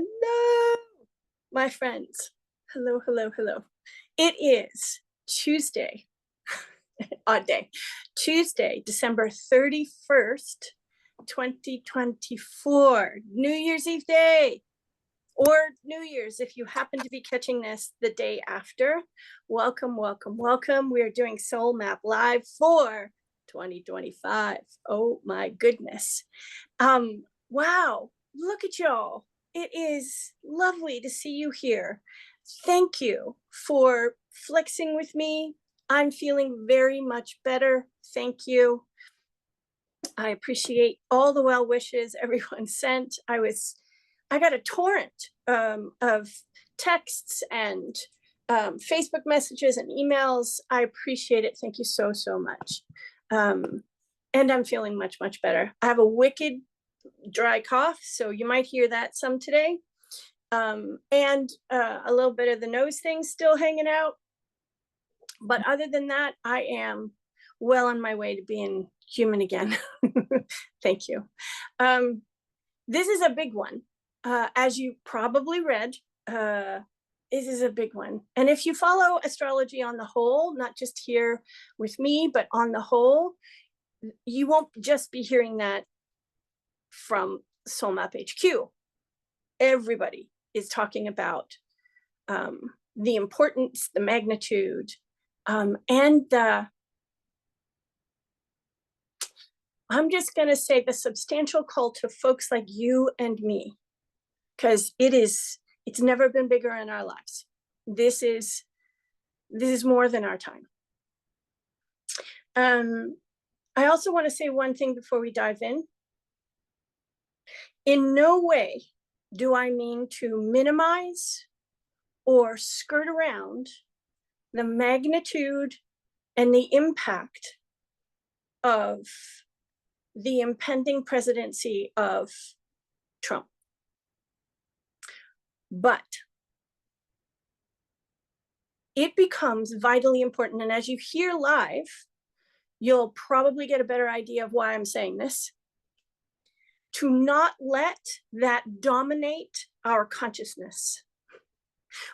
Hello, my friends. Hello, hello, hello. It is Tuesday, odd day, Tuesday, December 31st, 2024, New Year's Eve day, or New Year's if you happen to be catching this the day after. Welcome, welcome, welcome. We are doing Soul Map Live for 2025. Oh my goodness. Wow, look at y'all. It is lovely to see you here. Thank you for flexing with me. I'm feeling very much better. Thank you. I appreciate all the well wishes everyone sent. I got a torrent of texts and Facebook messages and emails. I appreciate it. Thank you so, so much. And I'm feeling much, much better. I have a wicked dry cough, so you might hear that some today. And a little bit of the nose thing still hanging out. But other than that, I am well on my way to being human again. Thank you. This is a big one. As you probably read, this is a big one. And if you follow astrology on the whole, not just here with me, but on the whole, you won't just be hearing that from Soul Map HQ. Everybody is talking about the importance, the magnitude, and I'm just going to say the substantial call to folks like you and me, because it's never been bigger in our lives. This is more than our time. I also want to say one thing before we dive in. In no way do I mean to minimize or skirt around the magnitude and the impact of the impending presidency of Trump. But it becomes vitally important. And as you hear live, you'll probably get a better idea of why I'm saying this. To not let that dominate our consciousness.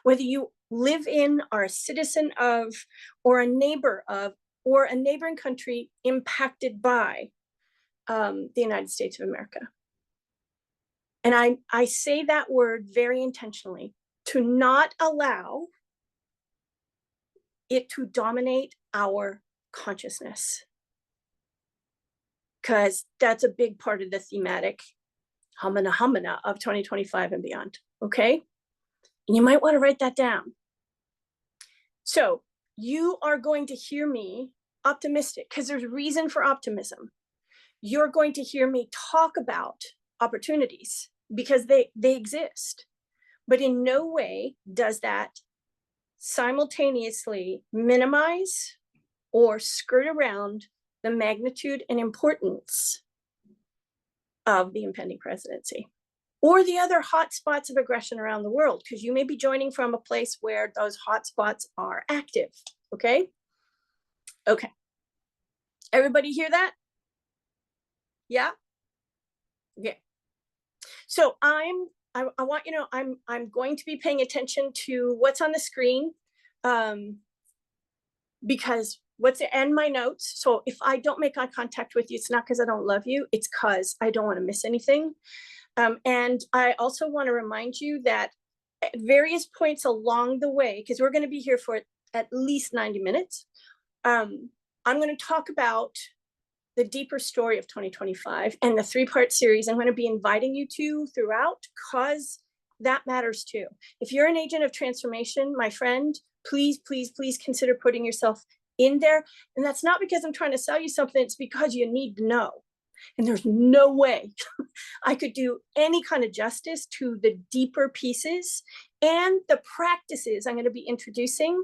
Whether you live in, are a citizen of, or a neighbor of, or a neighboring country impacted by the United States of America. And I say that word very intentionally, to not allow it to dominate our consciousness. Because that's a big part of the thematic humana of 2025 and beyond, okay? And you might want to write that down. So you are going to hear me optimistic, because there's reason for optimism. You're going to hear me talk about opportunities because they exist. But in no way does that simultaneously minimize or skirt around the magnitude and importance of the impending presidency or the other hotspots of aggression around the world, because you may be joining from a place where those hotspots are active. Okay. Okay. Everybody hear that? Yeah. Okay. So I want you to know I'm going to be paying attention to what's on the screen, because and my notes. So if I don't make eye contact with you, it's not because I don't love you, it's because I don't want to miss anything. And I also want to remind you that at various points along the way, because we're going to be here for at least 90 minutes, I'm going to talk about the deeper story of 2025 and the 3-part series I'm going to be inviting you to throughout, because that matters too. If you're an agent of transformation, my friend, please, please, please consider putting yourself in there. And that's not because I'm trying to sell you something, it's because you need to know. And there's no way I could do any kind of justice to the deeper pieces and the practices I'm going to be introducing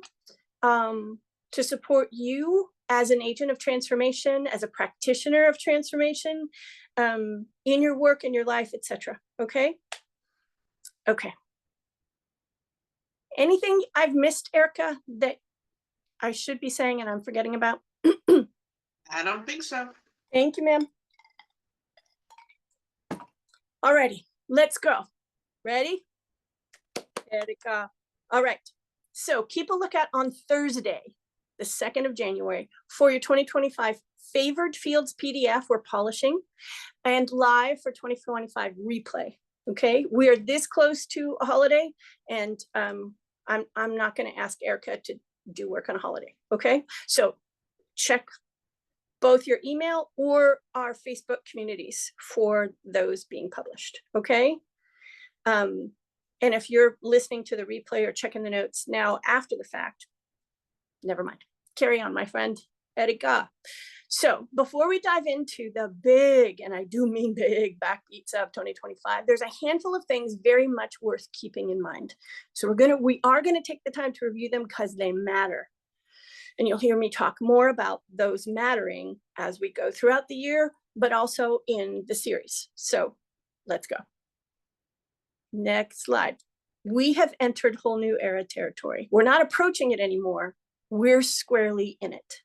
to support you as an agent of transformation, as a practitioner of transformation, in your work, in your life, etc. Okay? Okay. Anything I've missed, Erica, that I should be saying and I'm forgetting about? I don't think so. Thank you, ma'am. Alrighty, let's go. Ready? Erika. All right. So keep a lookout on Thursday, the 2nd of January, for your 2025 favored fields PDF we're polishing and live for 2025 replay. Okay. We are this close to a holiday, and I'm not going to ask Erica to do work on a holiday. Okay. So check both your email or our Facebook communities for those being published. Okay. And if you're listening to the replay or checking the notes now after the fact, never mind. Carry on, my friend Erika. So before we dive into the big, and I do mean big, backbeats of 2025, there's a handful of things very much worth keeping in mind. So we are gonna take the time to review them because they matter. And you'll hear me talk more about those mattering as we go throughout the year, but also in the series. So let's go. Next slide. We have entered whole new era territory. We're not approaching it anymore. We're squarely in it.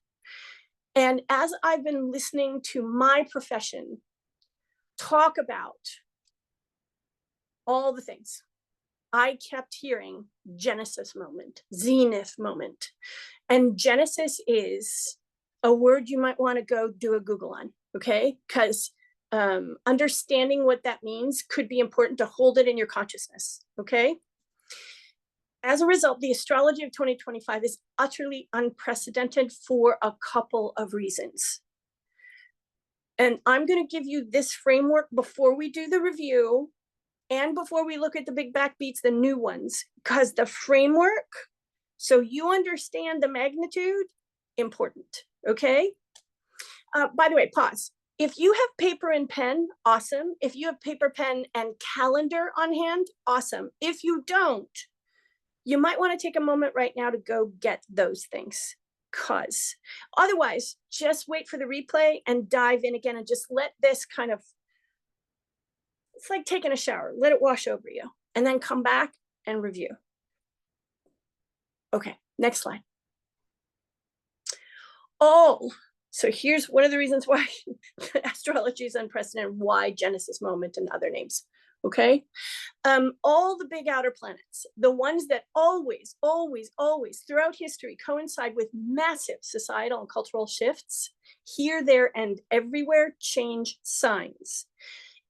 And as I've been listening to my profession talk about all the things, I kept hearing Genesis moment, Zenith moment. And Genesis is a word you might want to go do a Google on, okay? Because understanding what that means could be important to hold it in your consciousness, okay? As a result, the astrology of 2025 is utterly unprecedented for a couple of reasons. And I'm going to give you this framework before we do the review and before we look at the big backbeats, the new ones, because the framework, so you understand the magnitude, important, okay? By the way, pause. If you have paper and pen, awesome. If you have paper, pen, and calendar on hand, awesome. If you don't, you might want to take a moment right now to go get those things, because otherwise, just wait for the replay and dive in again and just let this kind of, it's like taking a shower, let it wash over you, and then come back and review. Okay, next slide. Oh, so here's one of the reasons why astrology is unprecedented, why Genesis moment and other names, okay? All the big outer planets, the ones that always throughout history coincide with massive societal and cultural shifts, here, there, and everywhere change signs.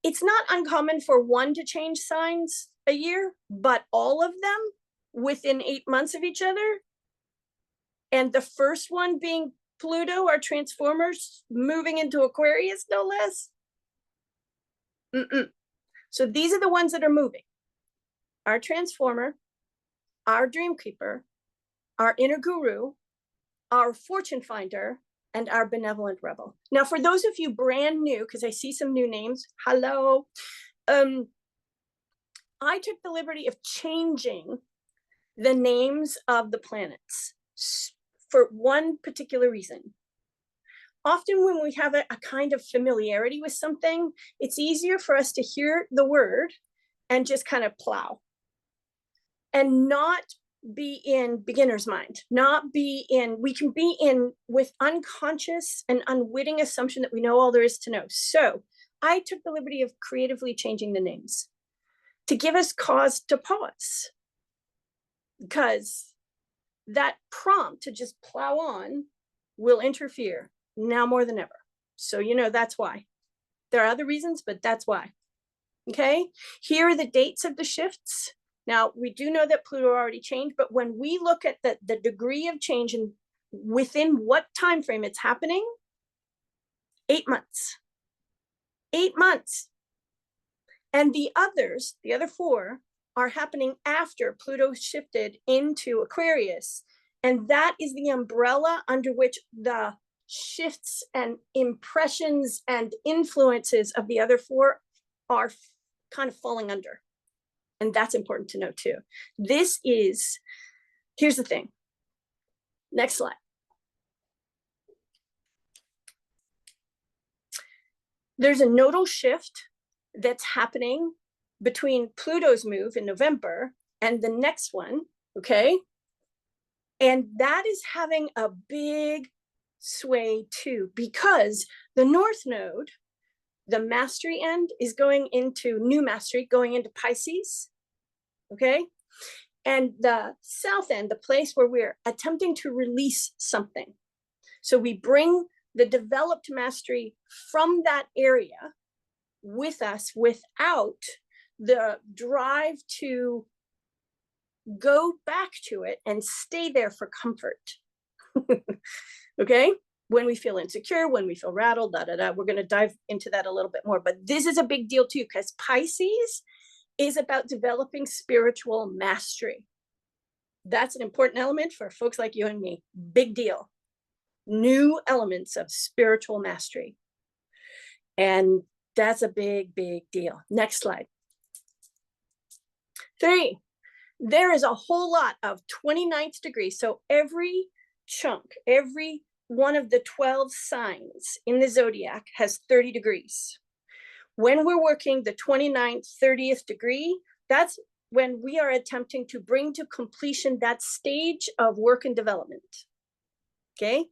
It's not uncommon for one to change signs a year, but all of them within 8 months of each other. And the first one being Pluto, our transformers, moving into Aquarius, no less. So these are the ones that are moving. Our transformer, our dream keeper, our inner guru, our fortune finder, and our benevolent rebel. Now, for those of you brand new, because I see some new names, hello. I took the liberty of changing the names of the planets for one particular reason. Often when we have a kind of familiarity with something, it's easier for us to hear the word and just kind of plow and not be in beginner's mind, we can be in with unconscious and unwitting assumption that we know all there is to know. So I took the liberty of creatively changing the names to give us cause to pause, because that prompt to just plow on will interfere now more than ever. So, that's why. There are other reasons, but that's why. Okay, here are the dates of the shifts. Now, we do know that Pluto already changed, but when we look at the degree of change and within what time frame it's happening, 8 months. 8 months. And the other 4, are happening after Pluto shifted into Aquarius. And that is the umbrella under which the shifts and impressions and influences of the other 4 are kind of falling under. And that's important to know too. Here's the thing. Next slide. There's a nodal shift that's happening between Pluto's move in November and the next one, okay? And that is having a big sway too, because the North Node, the mastery end, is going into new mastery, going into Pisces, okay? And the south end, the place where we're attempting to release something. So we bring the developed mastery from that area with us without the drive to go back to it and stay there for comfort. Okay? When we feel insecure, when we feel rattled, we're going to dive into that a little bit more. But this is a big deal too, because Pisces is about developing spiritual mastery. That's an important element for folks like you and me. Big deal. New elements of spiritual mastery. And that's a big, big deal. Next slide. 3, there is a whole lot of 29th degree. So every chunk, every one of the 12 signs in the zodiac has 30 degrees. When we're working the 29th, 30th degree, that's when we are attempting to bring to completion that stage of work and development. Okay?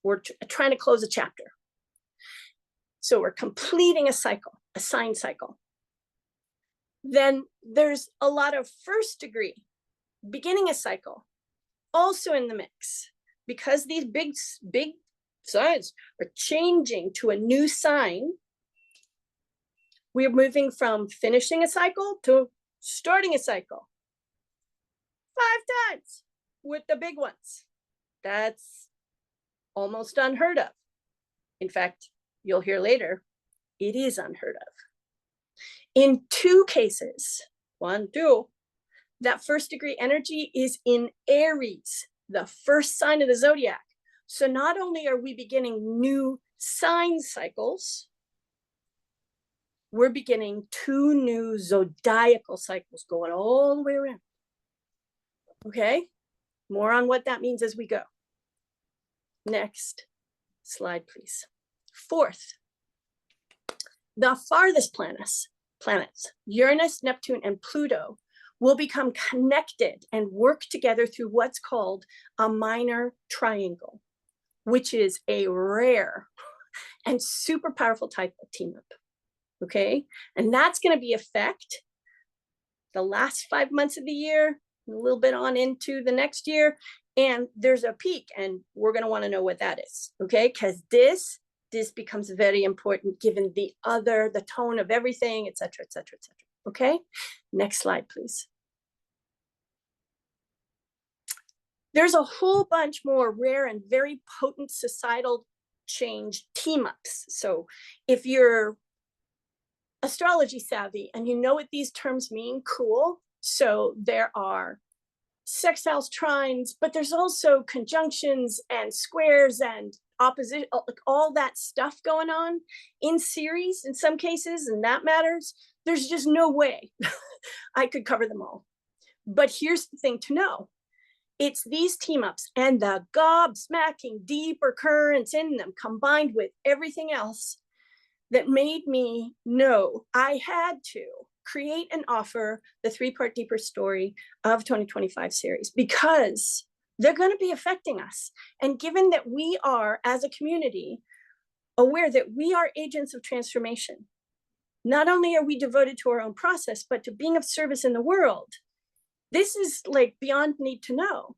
We're trying to close a chapter. So we're completing a cycle, a sign cycle. Then there's a lot of first degree, beginning a cycle, also in the mix, because these big signs are changing to a new sign. We're moving from finishing a cycle to starting a cycle 5 times with the big ones. That's almost unheard of. In fact, you'll hear later, it is unheard of. In 2 cases, 1, 2, that first degree energy is in Aries, the first sign of the zodiac. So not only are we beginning new sign cycles, we're beginning 2 new zodiacal cycles going all the way around. Okay, more on what that means as we go. Next slide, please. 4th, the farthest planets, Uranus, Neptune, and Pluto, will become connected and work together through what's called a minor triangle, which is a rare and super powerful type of team up. Okay, and that's going to be effect the last 5 months of the year, a little bit on into the next year, and there's a peak, and we're going to want to know what that is. Okay, because this becomes very important given the tone of everything, etc., etc., etc. Okay, next slide, please. There's a whole bunch more rare and very potent societal change team ups. So if you're astrology savvy and you know what these terms mean, cool. So there are sextiles, trines, but there's also conjunctions and squares and opposition, like all that stuff going on in series in some cases, and that matters. There's just no way I could cover them all. But here's the thing to know. It's these team ups and the gobsmacking deeper currents in them combined with everything else that made me know I had to create and offer the 3-part deeper story of 2025 series, because they're going to be affecting us. And given that we are, as a community, aware that we are agents of transformation, not only are we devoted to our own process, but to being of service in the world, this is like beyond need to know.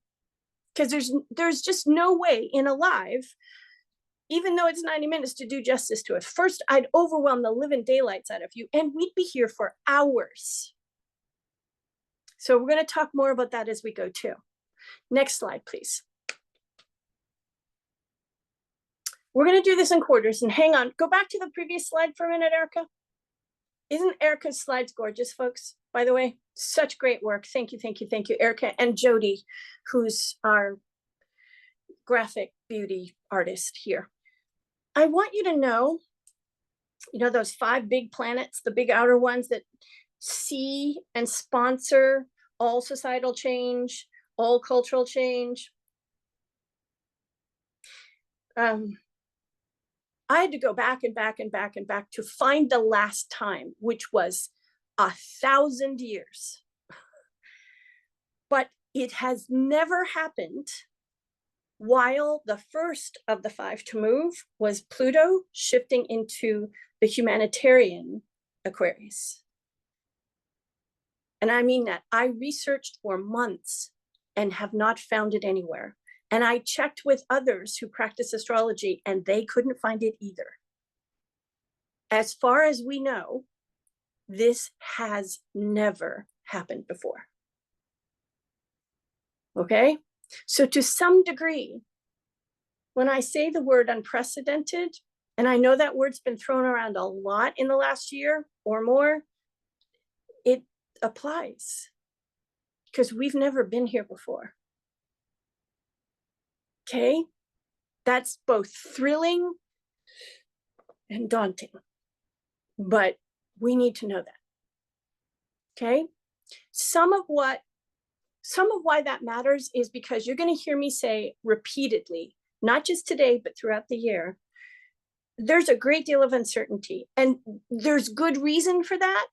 Because there's just no way in a live, even though it's 90 minutes, to do justice to it. First, I'd overwhelm the living daylights out of you, and we'd be here for hours. So we're going to talk more about that as we go too. Next slide, please. We're going to do this in quarters, and hang on, go back to the previous slide for a minute, Erica. Isn't Erica's slides gorgeous, folks? By the way, such great work. Thank you, thank you, thank you, Erica and Jody, who's our graphic beauty artist here. I want you to know, those 5 big planets, the big outer ones that see and sponsor all societal change, all cultural change. I had to go back and back and back and back to find the last time, which was 1,000 years. But it has never happened while the first of the 5 to move was Pluto shifting into the humanitarian Aquarius. And I mean that. I researched for months and have not found it anywhere. And I checked with others who practice astrology and they couldn't find it either. As far as we know, this has never happened before. Okay? So to some degree, when I say the word unprecedented, and I know that word's been thrown around a lot in the last year or more, it applies because we've never been here before. Okay? That's both thrilling and daunting, but we need to know that. Okay? Some of why that matters is because you're going to hear me say repeatedly, not just today, but throughout the year, there's a great deal of uncertainty, and there's good reason for that.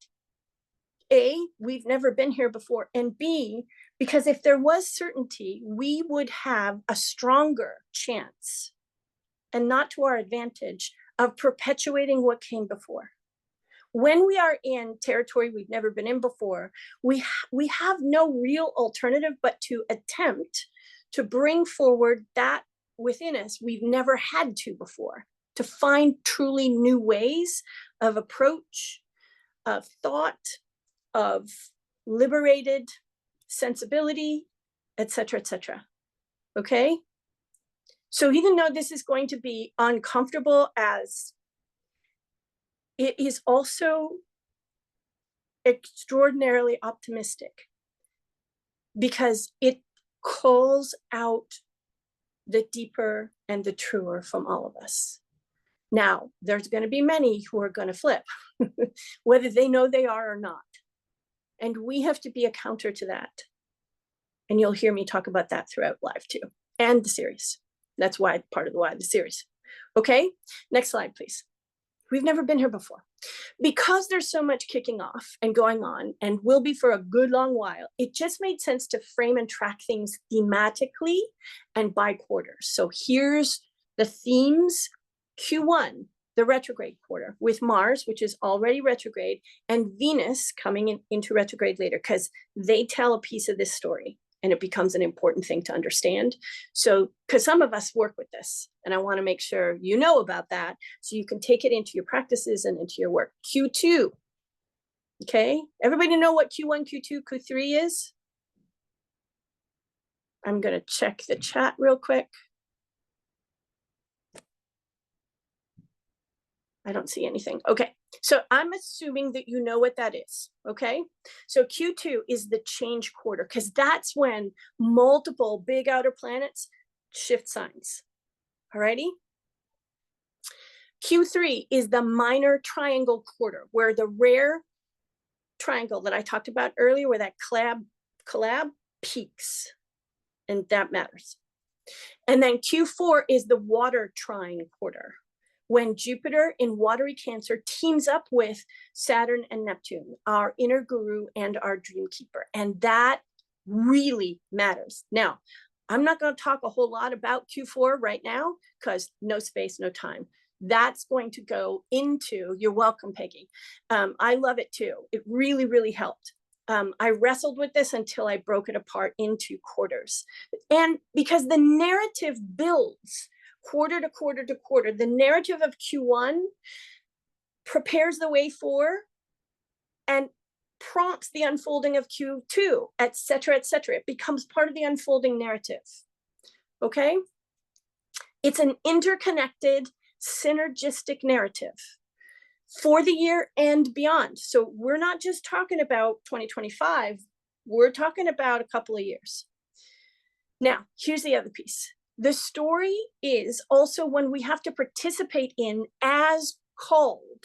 A, we've never been here before, and B, because if there was certainty, we would have a stronger chance, and not to our advantage, of perpetuating what came before. When we are in territory we've never been in before, we have no real alternative but to attempt to bring forward that within us we've never had to before, to find truly new ways of approach, of thought, of liberated sensibility, etc., etc. Okay? So even though this is going to be uncomfortable, as it is also extraordinarily optimistic because it calls out the deeper and the truer from all of us. Now, there's going to be many who are going to flip, whether they know they are or not. And we have to be a counter to that. And you'll hear me talk about that throughout live too, and the series. That's why part of the why the series. Okay, next slide, please. We've never been here before. Because there's so much kicking off and going on, and will be for a good long while, it just made sense to frame and track things thematically and by quarters. So here's the themes. Q1, the retrograde quarter, with Mars, which is already retrograde, and Venus coming into retrograde later, because they tell a piece of this story and it becomes an important thing to understand. So, because some of us work with this, and I want to make sure you know about that so you can take it into your practices and into your work. Q2, okay? Everybody know what Q1, Q2, Q3 is? I'm going to check the chat real quick. I don't see anything. Okay, so I'm assuming that you know what that is, okay? So Q2 is the change quarter, because that's when multiple big outer planets shift signs, all righty? Q3 is the minor triangle quarter, where the rare triangle that I talked about earlier, where that collab peaks, and that matters. And then Q4 is the water trine quarter, when Jupiter in watery Cancer teams up with Saturn and Neptune, our inner guru and our dream keeper. And that really matters. Now, I'm not going to talk a whole lot about Q4 right now because no space, no time. That's going to go into, you're welcome, Peggy. I love it too. It really, really helped. I wrestled with this until I broke it apart into quarters. And because the narrative builds quarter to quarter to quarter, the narrative of Q1 prepares the way for and prompts the unfolding of Q2, et cetera, et cetera. It becomes part of the unfolding narrative, okay? It's an interconnected, synergistic narrative for the year and beyond. So we're not just talking about 2025, we're talking about a couple of years. Now, here's the other piece. The story is also when we have to participate in as called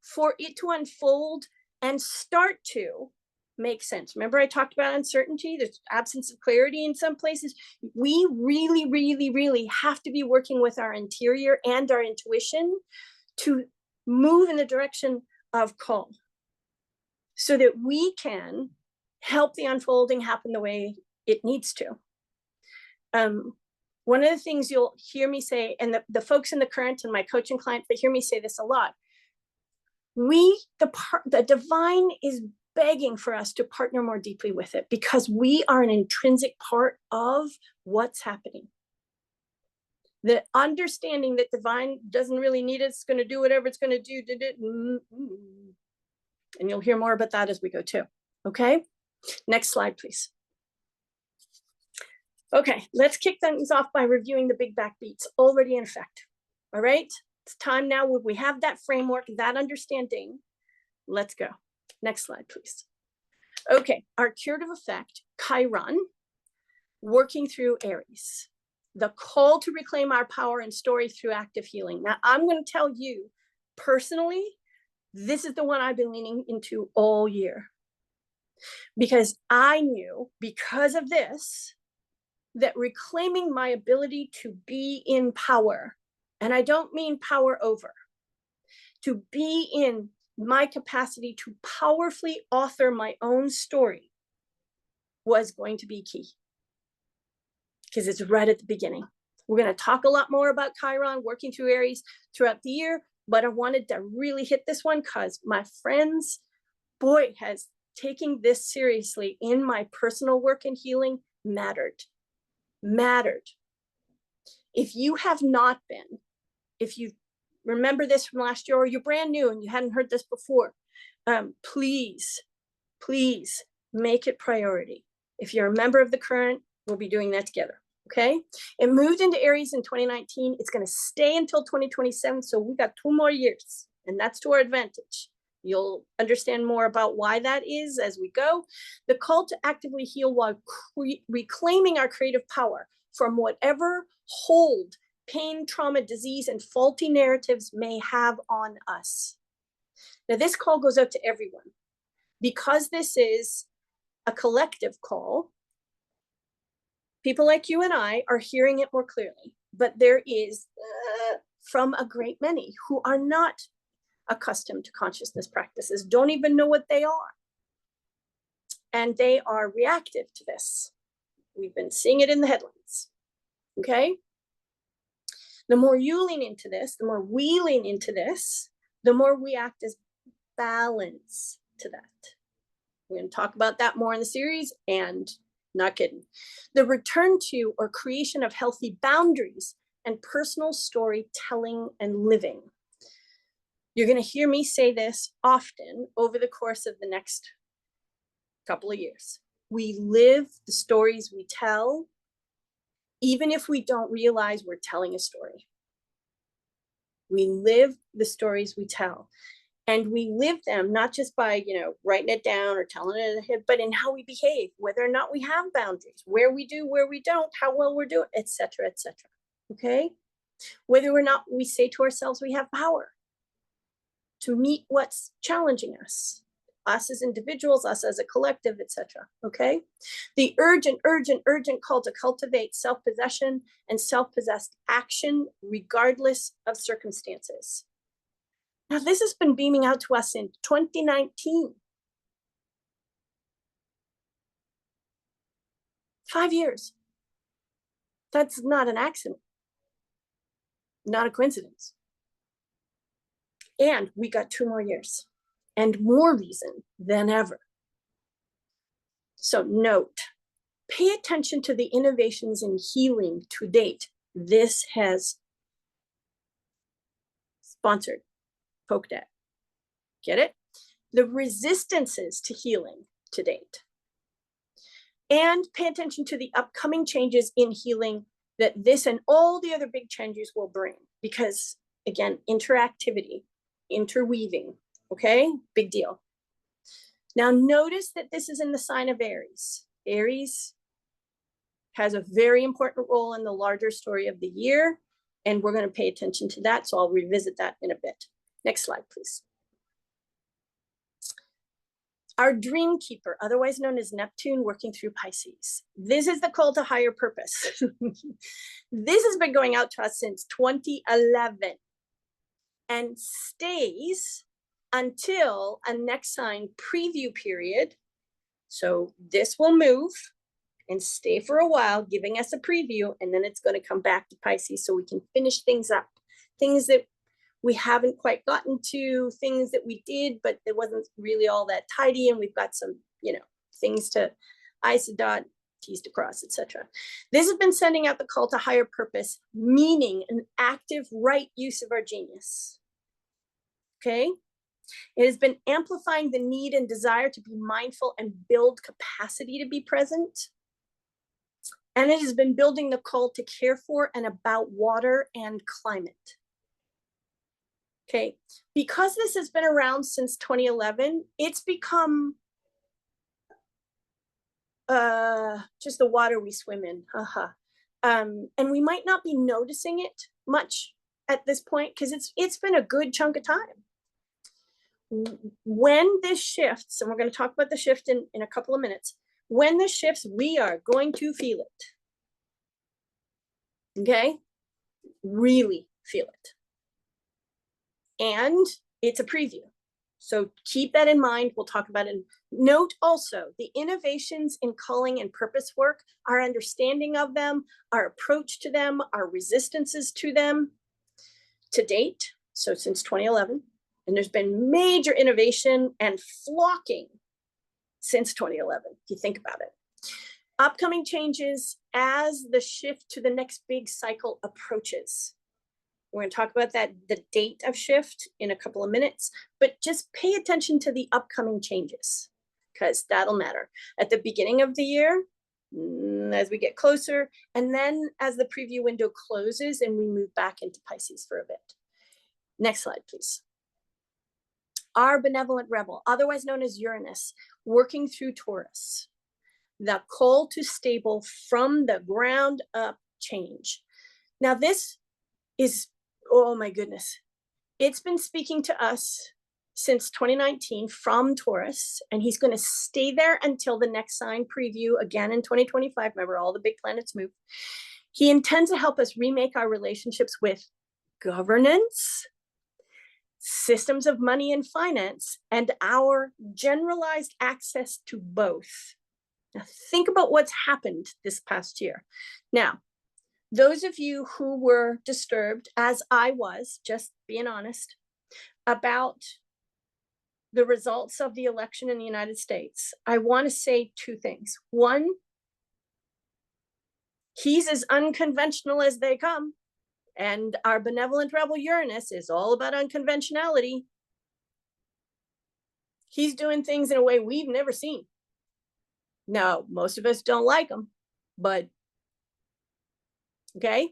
for it to unfold and start to make sense. Remember I talked about uncertainty, there's absence of clarity in some places. We really, really, really have to be working with our interior and our intuition to move in the direction of call so that we can help the unfolding happen the way it needs to. One of the things you'll hear me say, and the folks in the current and my coaching clients, they hear me say this a lot. The divine is begging for us to partner more deeply with it because we are an intrinsic part of what's happening. The understanding that divine doesn't really need it, it's going to do whatever it's going to do. And you'll hear more about that as we go too. Okay, next slide, please. Okay, let's kick things off by reviewing the big backbeats already in effect. All right, it's time now we have that framework, that understanding. Let's go. Next slide, please. Okay, our curative effect, Chiron, working through Aries. The call to reclaim our power and story through active healing. Now, I'm going to tell you personally, this is the one I've been leaning into all year. Because I knew, because of this, that reclaiming my ability to be in power, and I don't mean power over, to be in my capacity to powerfully author my own story was going to be key. Because it's right at the beginning. We're going to talk a lot more about Chiron working through Aries throughout the year, but I wanted to really hit this one because my friends, boy, has taking this seriously in my personal work and healing mattered. If you have not been, if you remember this from last year or you're brand new and you hadn't heard this before, please make it priority. If you're a member of the current, we'll be doing that together, okay? It moved into Aries in 2019. It's going to stay until 2027, so we got 2 more years, and that's to our advantage. You'll understand more about why that is as we go. The call to actively heal while reclaiming our creative power from whatever hold pain, trauma, disease, and faulty narratives may have on us. Now, this call goes out to everyone. Because this is a collective call, people like you and I are hearing it more clearly, but there is from a great many who are not accustomed to consciousness practices, don't even know what they are. And they are reactive to this. We've been seeing it in the headlines, okay? The more you lean into this, the more we lean into this, the more we act as balance to that. We're going to talk about that more in the series, and not kidding. The return to or creation of healthy boundaries and personal storytelling and living. You're going to hear me say this often over the course of the next couple of years. We live the stories we tell, even if we don't realize we're telling a story. We live the stories we tell. And we live them not just by, writing it down or telling it in the head, but in how we behave, whether or not we have boundaries, where we do, where we don't, how well we're doing, et cetera, okay? Whether or not we say to ourselves we have power to meet what's challenging us as individuals, us as a collective, et cetera, okay? The urgent call to cultivate self-possession and self-possessed action regardless of circumstances. Now, this has been beaming out to us in 2019. 5 years. That's not an accident. Not a coincidence. And we got 2 more years and more reason than ever. So note, pay attention to the innovations in healing to date. This has sponsored, poked at. Get it? The resistances to healing to date. And pay attention to the upcoming changes in healing that this and all the other big changes will bring. Because, again, interactivity, interweaving, okay? Big deal. Now, notice that this is in the sign of Aries. Aries has a very important role in the larger story of the year, and we're going to pay attention to that, so I'll revisit that in a bit. Next slide, please. Our dream keeper, otherwise known as Neptune, working through Pisces. This is the call to higher purpose. This has been going out to us since 2011 and stays until a next sign preview period. So this will move and stay for a while, giving us a preview, and then it's going to come back to Pisces so we can finish things up. Things that We haven't quite gotten to things that we did, but it wasn't really all that tidy. And we've got some, things to I's to dot, T's to cross, etc. This has been sending out the call to higher purpose, meaning an active right use of our genius. Okay? It has been amplifying the need and desire to be mindful and build capacity to be present. And it has been building the call to care for and about water and climate. Okay, because this has been around since 2011, it's become just the water we swim in. And we might not be noticing it much at this point because it's been a good chunk of time. When this shifts, and we're going to talk about the shift in a couple of minutes, when this shifts, we are going to feel it. Okay? Really feel it. And it's a preview. So keep that in mind. We'll talk about it. Note also the innovations in calling and purpose work, our understanding of them, our approach to them, our resistances to them to date. So since 2011, and there's been major innovation and flocking since 2011, if you think about it. Upcoming changes as the shift to the next big cycle approaches. We're going to talk about that, the date of shift in a couple of minutes, but just pay attention to the upcoming changes because that'll matter at the beginning of the year, as we get closer, and then as the preview window closes and we move back into Pisces for a bit. Next slide, please. Our benevolent rebel, otherwise known as Uranus, working through Taurus. The call to stable from the ground up change. Now this is, oh my goodness, it's been speaking to us since 2019 from Taurus, and he's going to stay there until the next sign preview again in 2025. Remember, all the big planets move. He intends to help us remake our relationships with governance, systems of money and finance, and our generalized access to both. Now, think about what's happened this past year. Now, those of you who were disturbed, as I was, just being honest, about the results of the election in the United States, I want to say two things. One, he's as unconventional as they come, and our benevolent rebel Uranus is all about unconventionality. He's doing things in a way we've never seen. Now, most of us don't like him, but okay.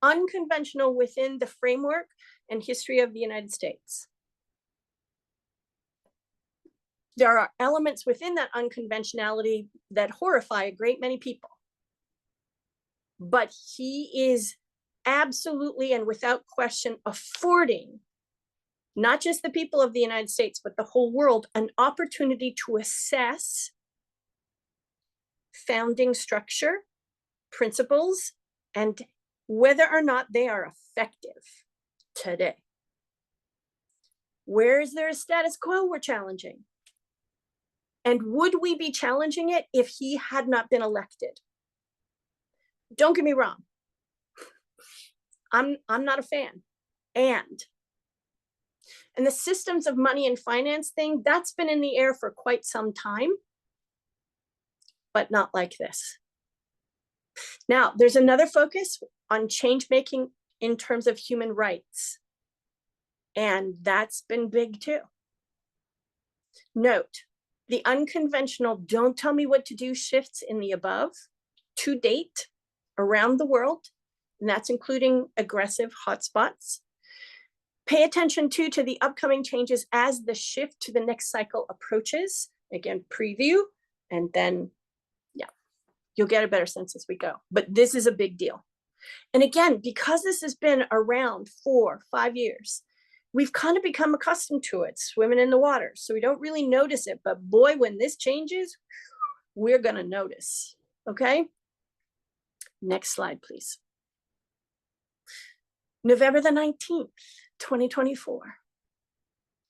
Unconventional within the framework and history of the United States. There are elements within that unconventionality that horrify a great many people. But he is absolutely and without question affording not just the people of the United States, but the whole world an opportunity to assess founding structure, principles, and whether or not they are effective today. Where is there a status quo we're challenging? And would we be challenging it if he had not been elected? Don't get me wrong. I'm not a fan. And the systems of money and finance thing, that's been in the air for quite some time, but not like this. Now, there's another focus on change making in terms of human rights. And that's been big too. Note, the unconventional don't tell me what to do shifts in the above to date around the world, and that's including aggressive hotspots. Pay attention too to the upcoming changes as the shift to the next cycle approaches. Again, preview, and then, yeah, you'll get a better sense as we go. But this is a big deal. And again, because this has been around 4 or 5 years, we've kind of become accustomed to it, swimming in the water. So we don't really notice it. But boy, when this changes, we're going to notice. Okay? Next slide, please. November the 19th, 2024.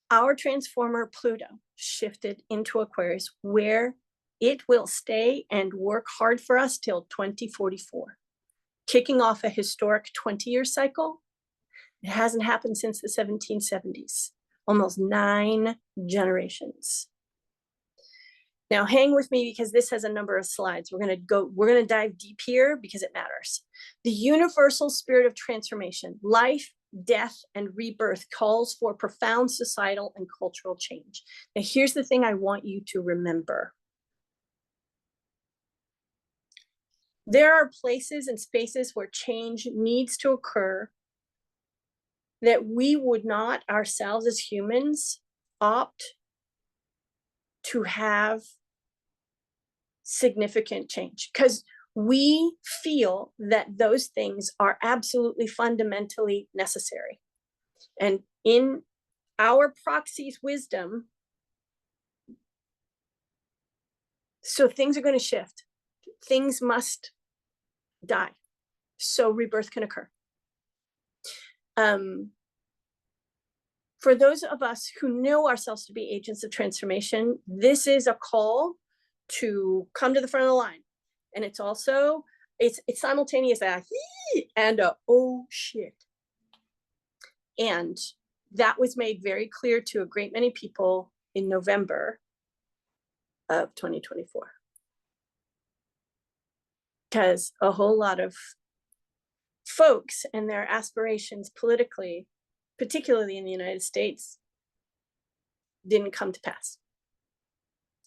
Our transformer Pluto shifted into Aquarius, where it will stay and work hard for us till 2044, kicking off a historic 20-year cycle It hasn't happened since the 1770s, almost 9 generations. Now hang with me because this has a number of slides. We're gonna dive deep here because it matters. The universal spirit of transformation, life, death, and rebirth calls for profound societal and cultural change. Now here's the thing I want you to remember. There are places and spaces where change needs to occur that we would not ourselves as humans opt to have significant change, because we feel that those things are absolutely fundamentally necessary. And in our proxy's wisdom, so things are going to shift. Things must die so rebirth can occur. For those of us who know ourselves to be agents of transformation, this is a call to come to the front of the line. And it's also, it's simultaneous a and a oh shit. And that was made very clear to a great many people in November of 2024. Because a whole lot of folks and their aspirations politically, particularly in the United States, didn't come to pass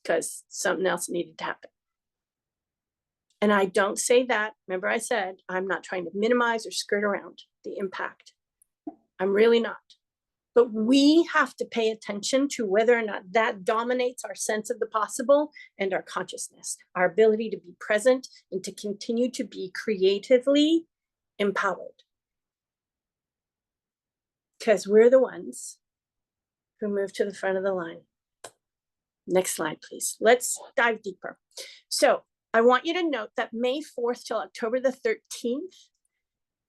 because something else needed to happen. And I don't say that, remember I said, I'm not trying to minimize or skirt around the impact. I'm really not. But we have to pay attention to whether or not that dominates our sense of the possible and our consciousness, our ability to be present and to continue to be creatively empowered. Because we're the ones who move to the front of the line. Next slide, please. Let's dive deeper. So I want you to note that May 4th till October the 13th,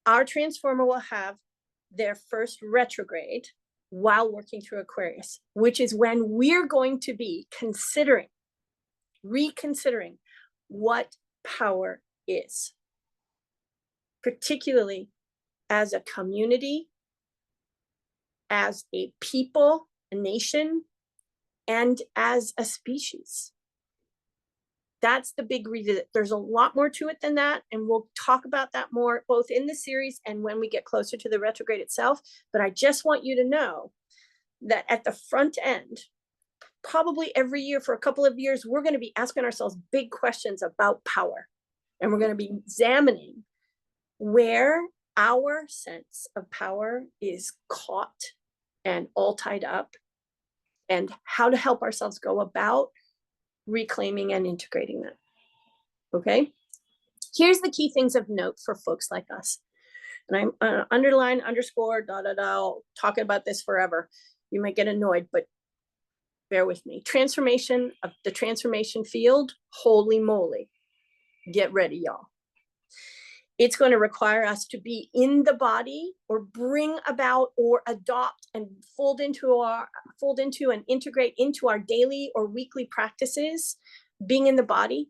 our transformer will have their first retrograde while working through Aquarius, which is when we're going to be reconsidering what power is, particularly as a community, as a people, a nation, and as a species. That's the big revisit. There's a lot more to it than that, and we'll talk about that more both in the series and when we get closer to the retrograde itself. But I just want you to know that at the front end, probably every year for a couple of years, we're going to be asking ourselves big questions about power. And we're going to be examining where our sense of power is caught and all tied up, and how to help ourselves go about reclaiming and integrating that. Okay, here's the key things of note for folks like us. And I'm underline, underscore, talking about this forever. You might get annoyed, but bear with me. Transformation of the transformation field, holy moly. Get ready, y'all. It's going to require us to be in the body or bring about or adopt and fold into and integrate into our daily or weekly practices, being in the body,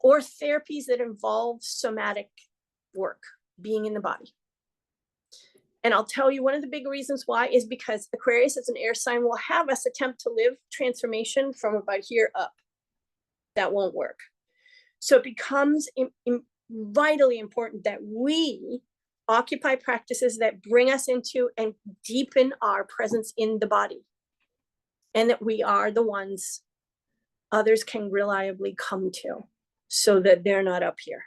or therapies that involve somatic work, being in the body. And I'll tell you one of the big reasons why is because Aquarius as an air sign will have us attempt to live transformation from about here up. That won't work. So it becomes vitally important that we occupy practices that bring us into and deepen our presence in the body, and that we are the ones others can reliably come to, so that they're not up here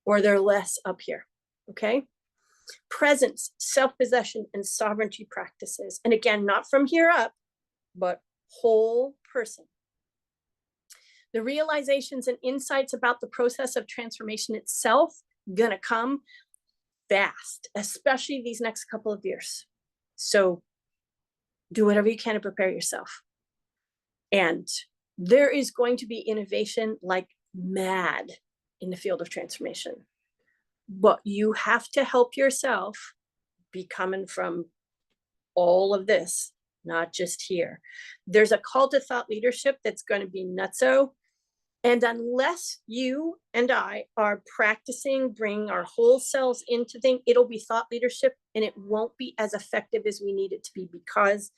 or they're less up here. Okay, presence, self-possession, and sovereignty practices, and again, not from here up, but whole person. The realizations and insights about the process of transformation itself gonna come fast, especially these next couple of years. So do whatever you can to prepare yourself. And there is going to be innovation like mad in the field of transformation. But you have to help yourself be coming from all of this, not just here. There's a call to thought leadership that's going to be nutso. And unless you and I are practicing bringing our whole selves into things, it'll be thought leadership, and it won't be as effective as we need it to be, because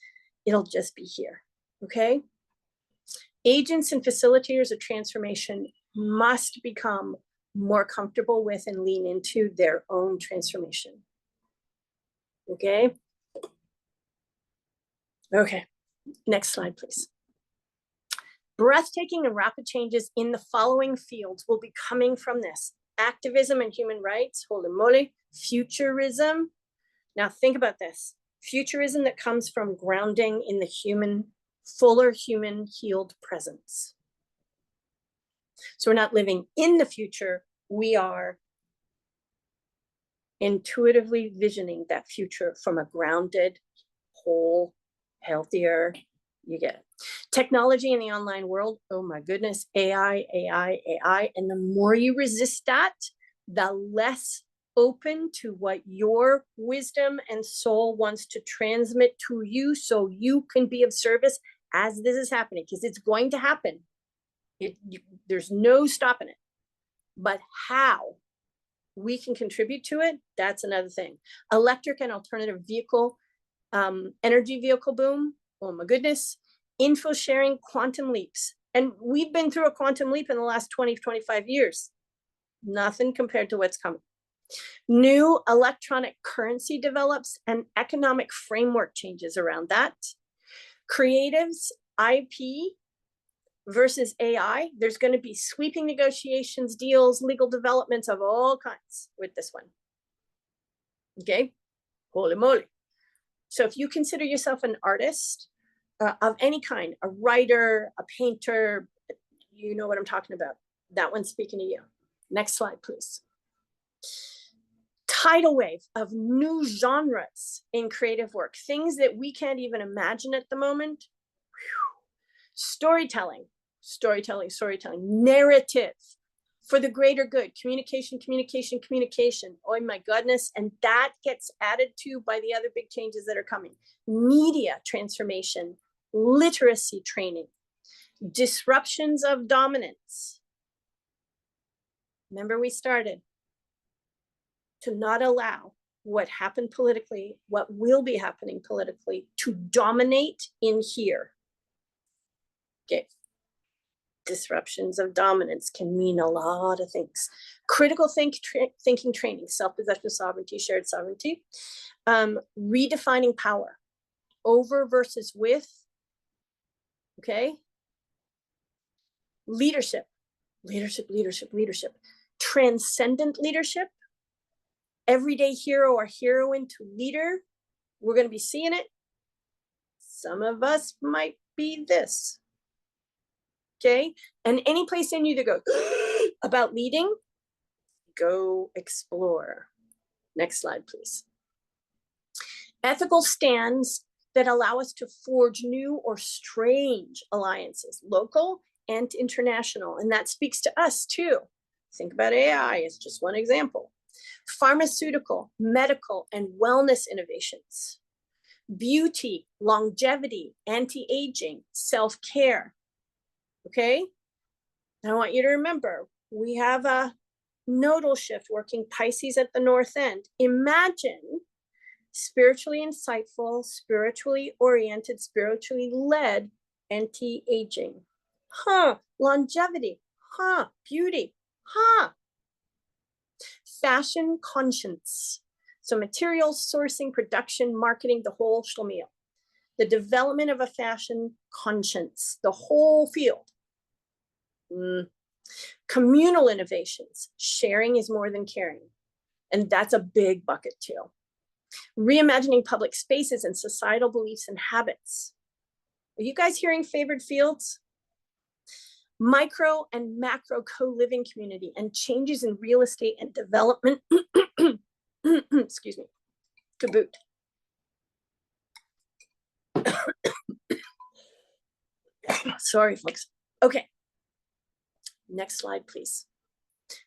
it'll just be here. Okay? Agents and facilitators of transformation must become more comfortable with and lean into their own transformation. Okay? Okay. Next slide, please. Breathtaking and rapid changes in the following fields will be coming from this: activism and human rights, holy moly, futurism. Now think about this: futurism that comes from grounding in the human, fuller human healed presence. So we're not living in the future, we are intuitively visioning that future from a grounded, whole, healthier, you get it. Technology in the online world, oh my goodness, AI, AI, AI. And the more you resist that, the less open to what your wisdom and soul wants to transmit to you, so you can be of service as this is happening, because it's going to happen. There's no stopping it. But how we can contribute to it, that's another thing. Electric and alternative vehicle, energy vehicle boom, oh my goodness. Info sharing, quantum leaps. And we've been through a quantum leap in the last 20, 25 years. Nothing compared to what's coming. New electronic currency develops and economic framework changes around that. Creatives, IP versus AI. There's going to be sweeping negotiations, deals, legal developments of all kinds with this one. Okay? Holy moly. So if you consider yourself an artist, of any kind, a writer, a painter, you know what I'm talking about. That one's speaking to you. Next slide, please. Tidal wave of new genres in creative work, things that we can't even imagine at the moment. Whew. Storytelling, narrative for the greater good, communication. Oh my goodness. And that gets added to by the other big changes that are coming. Media transformation, literacy training, disruptions of dominance. Remember, we started to not allow what happened politically, what will be happening politically, to dominate in here. Okay. Disruptions of dominance can mean a lot of things. Critical thinking training, self-possession, sovereignty, shared sovereignty, redefining power, over versus with. Okay. Leadership, transcendent leadership, everyday hero or heroine to leader. We're going to be seeing it. Some of us might be this. Okay. And any place in you that goes about leading, go explore. Next slide, please. Ethical stands that allow us to forge new or strange alliances, local and international. And that speaks to us too. Think about AI as just one example. Pharmaceutical, medical, and wellness innovations. Beauty, longevity, anti-aging, self-care. Okay? I want you to remember, we have a nodal shift working Pisces at the north end. Imagine spiritually insightful, spiritually oriented, spiritually led anti-aging. Longevity. Beauty. Fashion conscience. So materials, sourcing, production, marketing, the whole schlemiel. The development of a fashion conscience, the whole field. Communal innovations. Sharing is more than caring. And that's a big bucket too. Reimagining public spaces and societal beliefs and habits. Are you guys hearing favored fields? Micro and macro co-living community and changes in real estate and development. Excuse me, to boot. Sorry, folks. Okay. Next slide, please.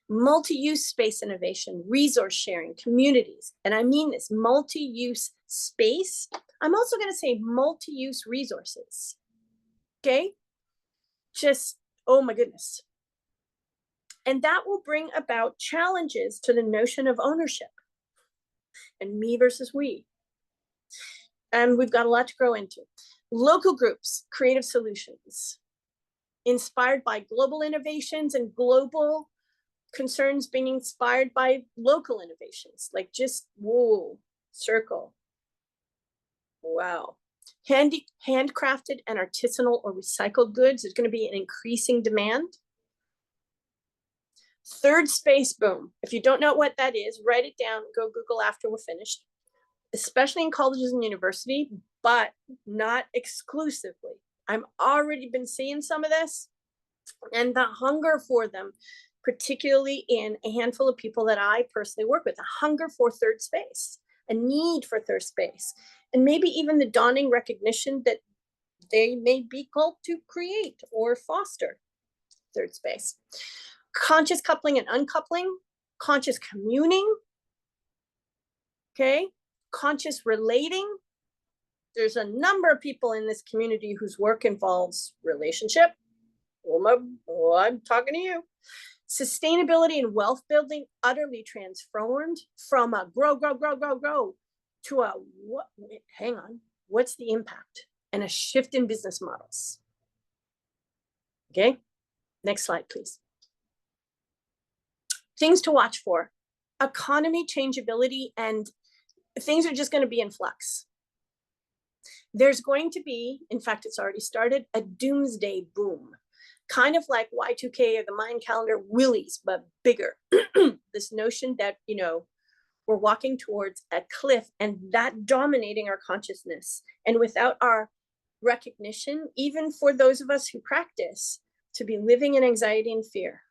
Multi-use space innovation, resource sharing, communities. And I mean this, multi-use space. I'm also going to say multi-use resources. Okay? Just, oh my goodness. And that will bring about challenges to the notion of ownership and me versus we. And we've got a lot to grow into. Local groups, creative solutions, inspired by global innovations and global concerns being inspired by local innovations, like just, whoa, circle. Wow. Handcrafted and artisanal or recycled goods, there's going to be an increasing demand. Third space boom. If you don't know what that is, write it down, go Google after we're finished, especially in colleges and university, but not exclusively. I've already been seeing some of this and the hunger for them, particularly in a handful of people that I personally work with, a hunger for third space, a need for third space, and maybe even the dawning recognition that they may be called to create or foster third space. Conscious coupling and uncoupling, conscious communing, okay, conscious relating. There's a number of people in this community whose work involves relationship. Oh, I'm talking to you. Sustainability and wealth building utterly transformed from a grow to a what? Hang on, what's the impact? And a shift in business models. Okay, next slide, please. Things to watch for: economy changeability, and things are just going to be in flux. There's going to be, in fact, it's already started, a doomsday boom, kind of like Y2K or the Mayan calendar willies, but bigger. This notion that, you know, we're walking towards a cliff and that dominating our consciousness. And without our recognition, even for those of us who practice, to be living in anxiety and fear.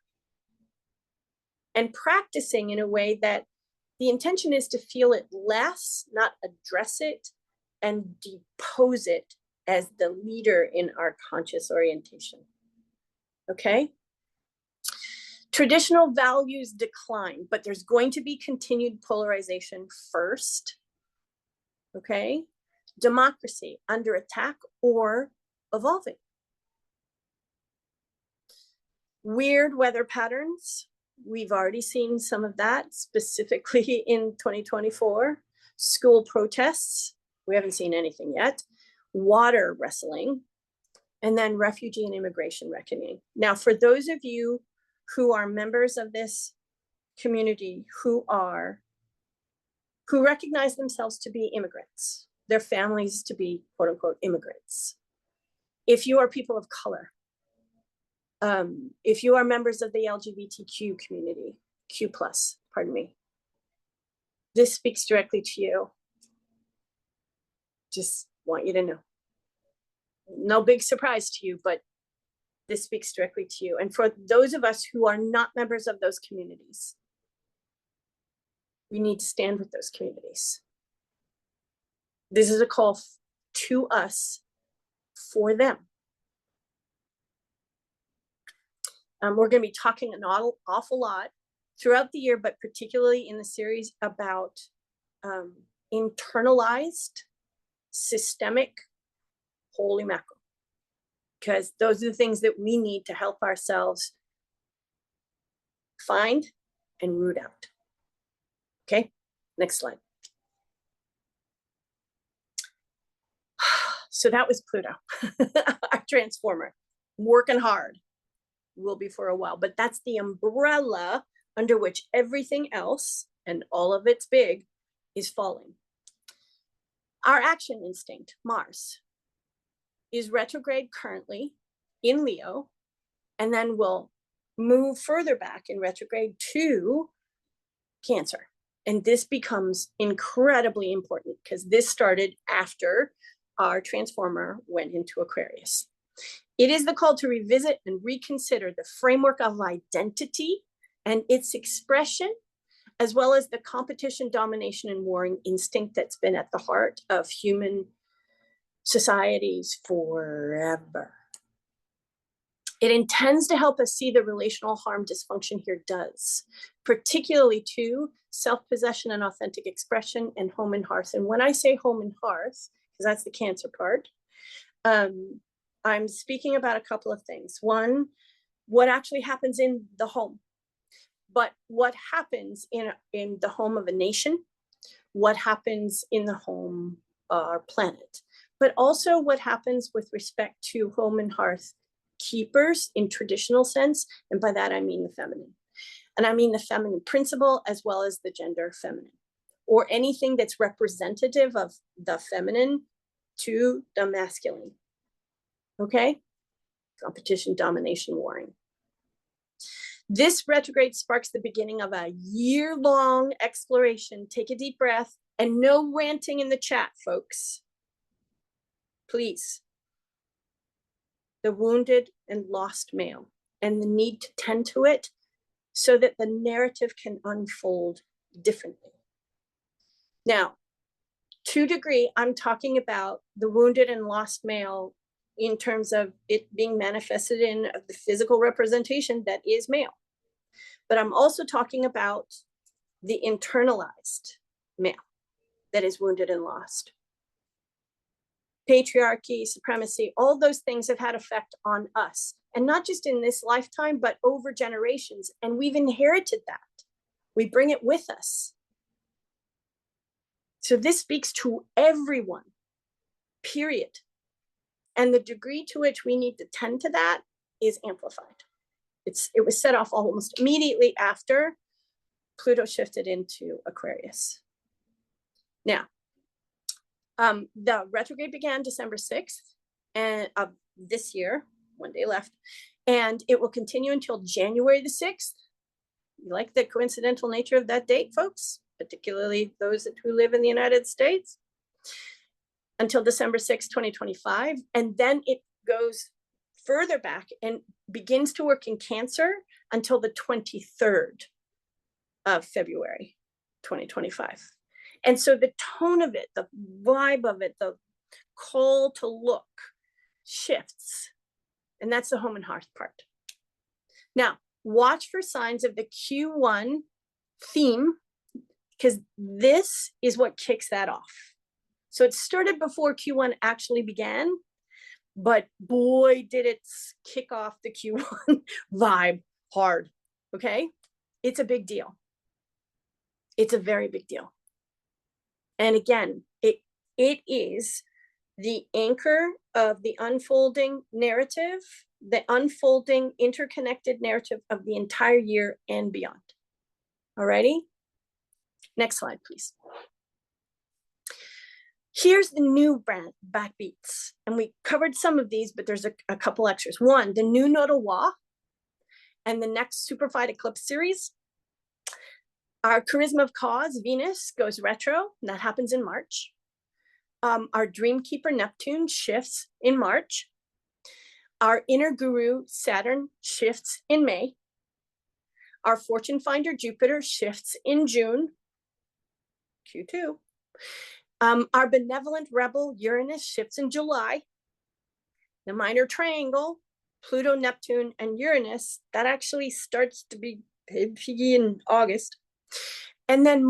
And practicing in a way that the intention is to feel it less, not address it and depose it as the leader in our conscious orientation. Okay? Traditional values decline, but there's going to be continued polarization first. Okay? Democracy under attack or evolving. Weird weather patterns. We've already seen some of that, specifically in 2024. School protests. We haven't seen anything yet. Water wrestling. And then refugee and immigration reckoning. Now, for those of you who are members of this community who recognize themselves to be immigrants, their families to be quote unquote immigrants. If you are people of color, if you are members of the LGBTQ community, Q+, pardon me, this speaks directly to you. Just want you to know. No big surprise to you, but this speaks directly to you. And for those of us who are not members of those communities, we need to stand with those communities. This is a call to us for them. We're going to be talking an awful lot throughout the year, but particularly in the series about internalized, systemic, holy mackerel. Because those are the things that we need to help ourselves find and root out. Okay, next slide. So that was Pluto, our transformer, working hard. Will be for a while, but that's the umbrella under which everything else, and all of it's big, is falling. Our action instinct, Mars, is retrograde currently in Leo, and then will move further back in retrograde to Cancer. And this becomes incredibly important because this started after our transformer went into Aquarius. It is the call to revisit and reconsider the framework of identity and its expression, as well as the competition, domination, and warring instinct that's been at the heart of human societies forever. It intends to help us see the relational harm dysfunction here does, particularly to self-possession and authentic expression and home and hearth. And when I say home and hearth, because that's the Cancer part, I'm speaking about a couple of things. One, what actually happens in the home, but what happens in the home of a nation, what happens in the home or planet, but also what happens with respect to home and hearth keepers in traditional sense. And by that, I mean the feminine. And I mean the feminine principle as well as the gender feminine, or anything that's representative of the feminine to the masculine. Okay? Competition, domination, warring. This retrograde sparks the beginning of a year-long exploration. Take a deep breath, and no ranting in the chat, folks. Please. The wounded and lost male, and the need to tend to it so that the narrative can unfold differently. Now, to a degree, I'm talking about the wounded and lost male in terms of it being manifested in the physical representation that is male. But I'm also talking about the internalized male that is wounded and lost. Patriarchy, supremacy, all those things have had effect on us. And not just in this lifetime, but over generations. And we've inherited that. We bring it with us. So this speaks to everyone, period. And the degree to which we need to tend to that is amplified. It was set off almost immediately after Pluto shifted into Aquarius. Now, the retrograde began December 6th of this year, one day left, and it will continue until January the 6th. You like the coincidental nature of that date, folks, particularly those who live in the United States, until December 6th, 2025. And then it goes further back and begins to work in Cancer until the 23rd of February, 2025. And so the tone of it, the vibe of it, the call to look shifts. And that's the home and hearth part. Now, watch for signs of the Q1 theme, because this is what kicks that off. So it started before Q1 actually began, but boy, did it kick off the Q1 vibe hard, okay? It's a big deal. It's a very big deal. And again, it is the anchor of the unfolding narrative, the unfolding interconnected narrative of the entire year and beyond. Alrighty? Next slide, please. Here's the new backbeats. And we covered some of these, but there's a couple extras. One, the new nodal wa and the next Superfied Eclipse series. Our Charisma of Cause, Venus, goes retro, and that happens in March. Our Dreamkeeper, Neptune, shifts in March. Our Inner Guru, Saturn, shifts in May. Our Fortune Finder, Jupiter, shifts in June, Q2. Our Benevolent Rebel, Uranus, shifts in July. The Minor Triangle, Pluto, Neptune, and Uranus, that actually starts to be piggy in August. And then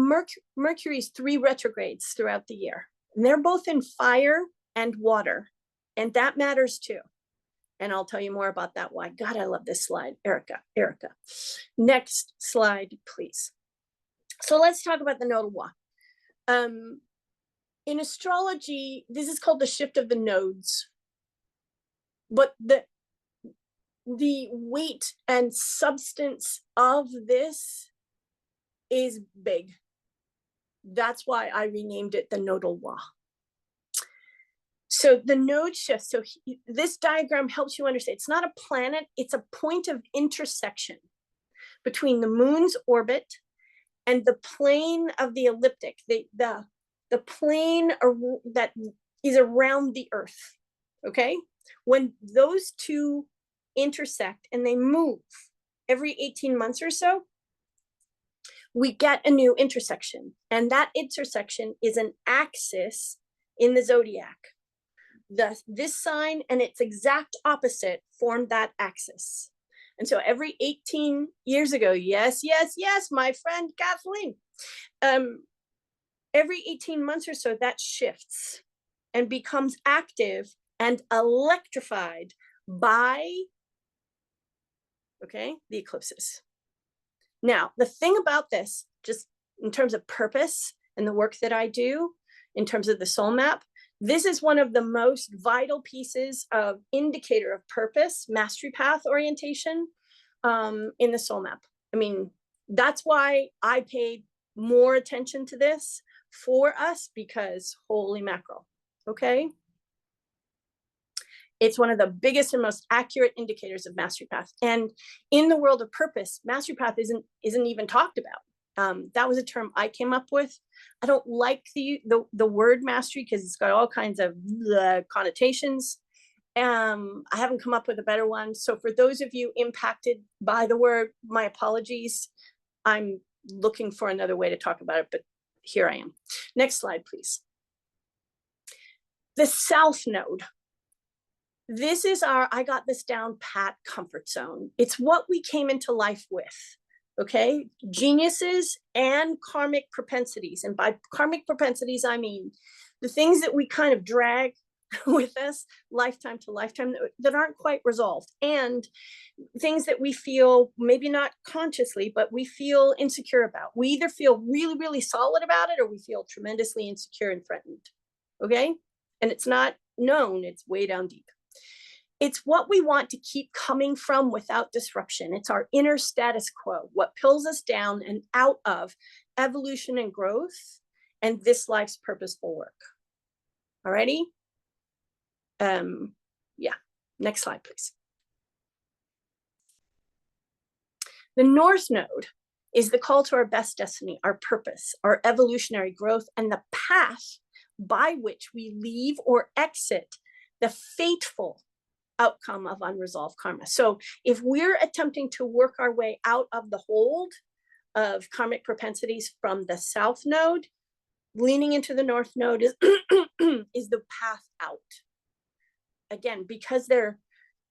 Mercury's 3 retrogrades throughout the year. And they're both in fire and water. And that matters too. And I'll tell you more about that why. God, I love this slide. Erica. Next slide, please. So let's talk about the nodal wa. In astrology, this is called the shift of the nodes. But the weight and substance of this is big. That's why I renamed it the nodal wa. So the node shift, so this diagram helps you understand. It's not a planet, it's a point of intersection between the moon's orbit and the plane of the ecliptic, the plane that is around the Earth, okay? When those two intersect and they move every 18 months or so, we get a new intersection. And that intersection is an axis in the zodiac. This sign and its exact opposite form that axis. And so every 18 years ago, yes, my friend Kathleen, every 18 months or so, that shifts and becomes active and electrified by, okay, the eclipses. Now, the thing about this, just in terms of purpose and the work that I do, in terms of the soul map, this is one of the most vital pieces of indicator of purpose, mastery path orientation in the soul map. I mean, that's why I paid more attention to this for us, because holy mackerel, okay? It's one of the biggest and most accurate indicators of mastery path. And in the world of purpose, mastery path isn't even talked about. That was a term I came up with. I don't like the word mastery because it's got all kinds of connotations. I haven't come up with a better one. So for those of you impacted by the word, my apologies. I'm looking for another way to talk about it, but here I am. Next slide, please. The South Node. This is our, I got this down pat, comfort zone. It's what we came into life with, okay? Geniuses and karmic propensities. And by karmic propensities, I mean the things that we kind of drag with us lifetime to lifetime that aren't quite resolved, and things that we feel, maybe not consciously, but we feel insecure about. We either feel really, really solid about it, or we feel tremendously insecure and threatened, okay? And it's not known, it's way down deep. It's what we want to keep coming from without disruption. It's our inner status quo, what pulls us down and out of evolution and growth and this life's purposeful work. Alrighty? Yeah, next slide, please. The North Node is the call to our best destiny, our purpose, our evolutionary growth, and the path by which we leave or exit the fateful outcome of unresolved karma. So if we're attempting to work our way out of the hold of karmic propensities from the South Node, leaning into the North Node is, is the path out. Again, because they're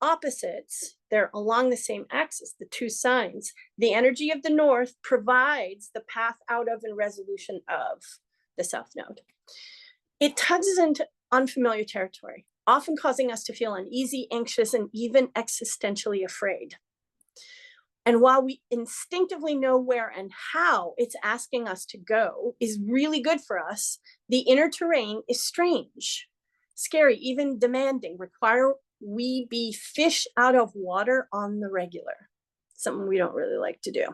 opposites, they're along the same axis, the two signs. The energy of the North provides the path out of and resolution of the South Node. It tugs us into unfamiliar territory, often causing us to feel uneasy, anxious, and even existentially afraid. And while we instinctively know where and how it's asking us to go is really good for us, the inner terrain is strange, scary, even demanding, require we be fish out of water on the regular, something we don't really like to do.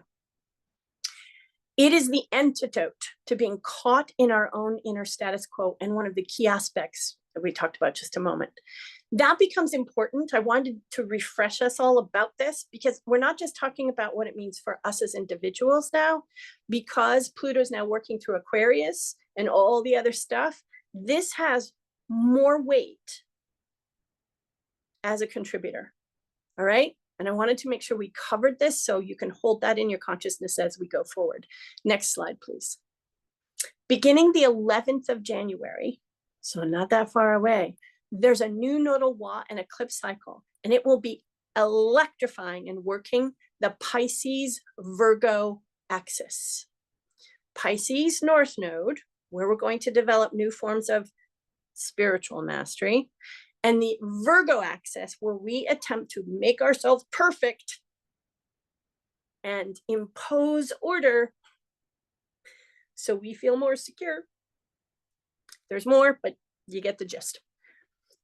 It is the antidote to being caught in our own inner status quo, and one of the key aspects that we talked about just a moment. That becomes important. I wanted to refresh us all about this, because we're not just talking about what it means for us as individuals now, because Pluto's now working through Aquarius and all the other stuff. This has more weight as a contributor, all right? And I wanted to make sure we covered this so you can hold that in your consciousness as we go forward. Next slide, please. Beginning the 11th of January, so not that far away, there's a new nodal wa and eclipse cycle, and it will be electrifying and working the Pisces Virgo axis. Pisces North Node, where we're going to develop new forms of spiritual mastery, and the Virgo axis, where we attempt to make ourselves perfect and impose order so we feel more secure. There's more, but you get the gist.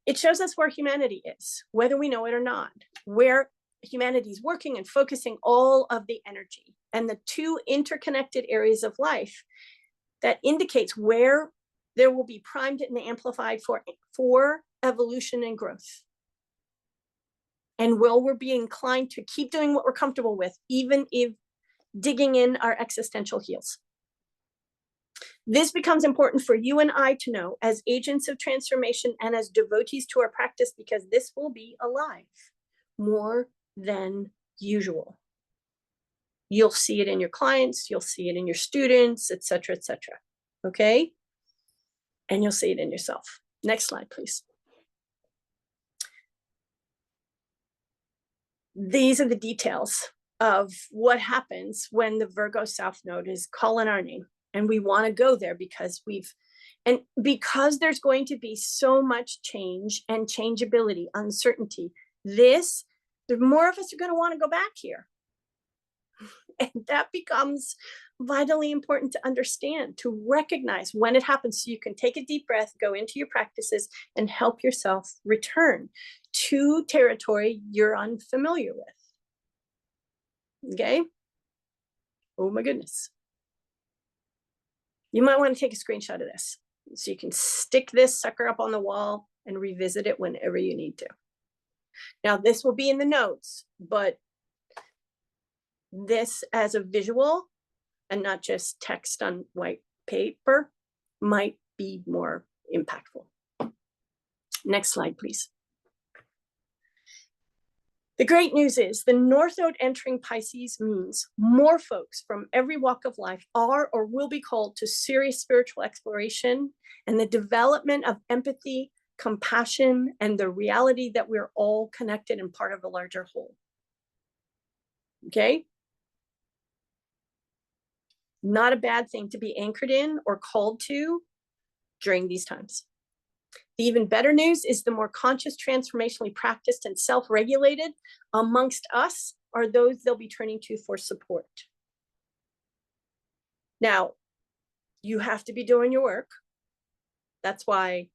It shows us where humanity is, whether we know it or not, where humanity is working and focusing all of the energy, and the two interconnected areas of life that indicates where there will be primed and amplified for evolution and growth. And will we be inclined to keep doing what we're comfortable with, even if digging in our existential heels? This becomes important for you and I to know as agents of transformation and as devotees to our practice, because this will be alive more than usual. You'll see it in your clients, you'll see it in your students, etc., etc. Okay? And you'll see it in yourself. Next slide, please. These are the details of what happens when the Virgo South Node is calling our name. And we want to go there because because there's going to be so much change and changeability, uncertainty. The more of us are going to want to go back here. And that becomes vitally important to understand, to recognize when it happens, so you can take a deep breath, go into your practices, and help yourself return to territory you're unfamiliar with. Okay? Oh my goodness. You might want to take a screenshot of this so you can stick this sucker up on the wall and revisit it whenever you need to. Now, this will be in the notes, but this as a visual and not just text on white paper might be more impactful. Next slide, please. The great news is the North Node entering Pisces means more folks from every walk of life are or will be called to serious spiritual exploration and the development of empathy, compassion, and the reality that we're all connected and part of a larger whole. Okay? Not a bad thing to be anchored in or called to during these times. The even better news is the more conscious, transformationally practiced, and self-regulated amongst us are those they'll be turning to for support. Now, you have to be doing your work. That's why,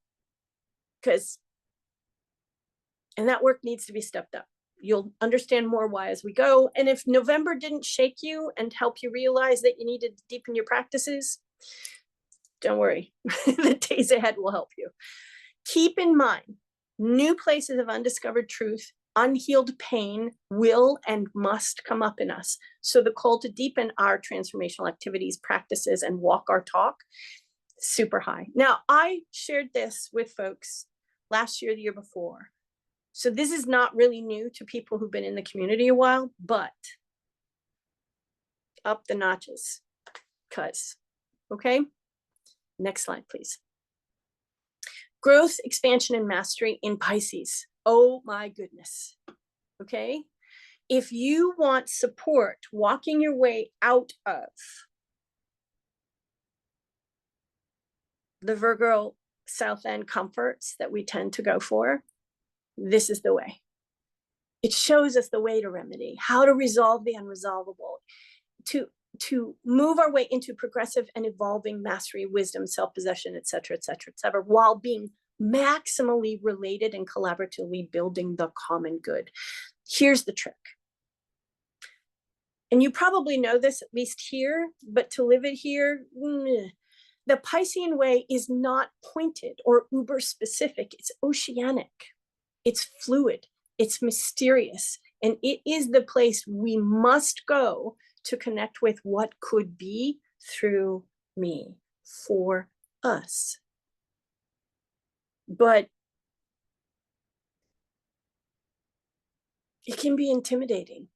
and that work needs to be stepped up. You'll understand more why as we go. And if November didn't shake you and help you realize that you needed to deepen your practices, don't worry, the days ahead will help you. Keep in mind, new places of undiscovered truth, unhealed pain will and must come up in us. So the call to deepen our transformational activities, practices, and walk our talk, super high. Now, I shared this with folks last year, the year before. So this is not really new to people who've been in the community a while, but up the notches, cuz, okay? Next slide, please. Growth, expansion, and mastery in Pisces. Oh my goodness. Okay. If you want support walking your way out of the Virgo South End comforts that we tend to go for, this is the way. It shows us the way to remedy, how to resolve the unresolvable, to move our way into progressive and evolving mastery, wisdom, self-possession, et cetera, while being maximally related and collaboratively building the common good. Here's the trick. And you probably know this, at least here, but to live it here, the Piscean way is not pointed or uber specific. It's oceanic. It's fluid. It's mysterious. And it is the place we must go to connect with what could be through me, for us. But it can be intimidating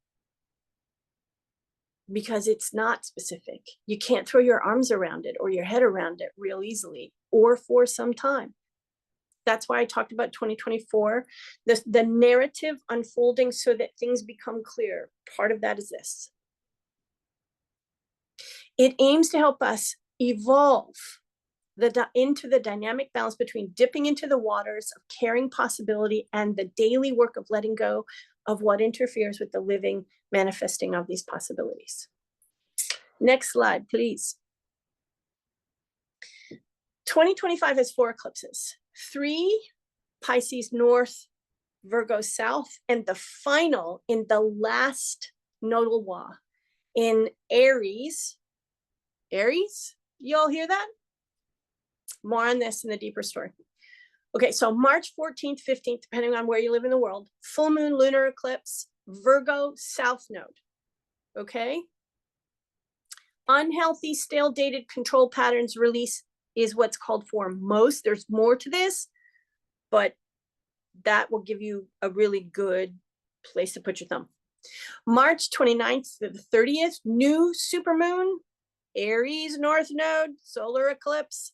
because it's not specific. You can't throw your arms around it or your head around it real easily or for some time. That's why I talked about 2024, the narrative unfolding so that things become clear. Part of that is this. It aims to help us evolve into the dynamic balance between dipping into the waters of caring possibility and the daily work of letting go of what interferes with the living manifesting of these possibilities. Next slide, please. 2025 has 4 eclipses, 3 Pisces North, Virgo South, and the final in the last nodal wa in Aries. Aries? You all hear that? More on this in the deeper story. Okay, so March 14th, 15th, depending on where you live in the world, full moon lunar eclipse, Virgo South node. Okay? Unhealthy, stale dated control patterns release is what's called for most. There's more to this, but that will give you a really good place to put your thumb. March 29th to the 30th, new supermoon, Aries North Node, solar eclipse,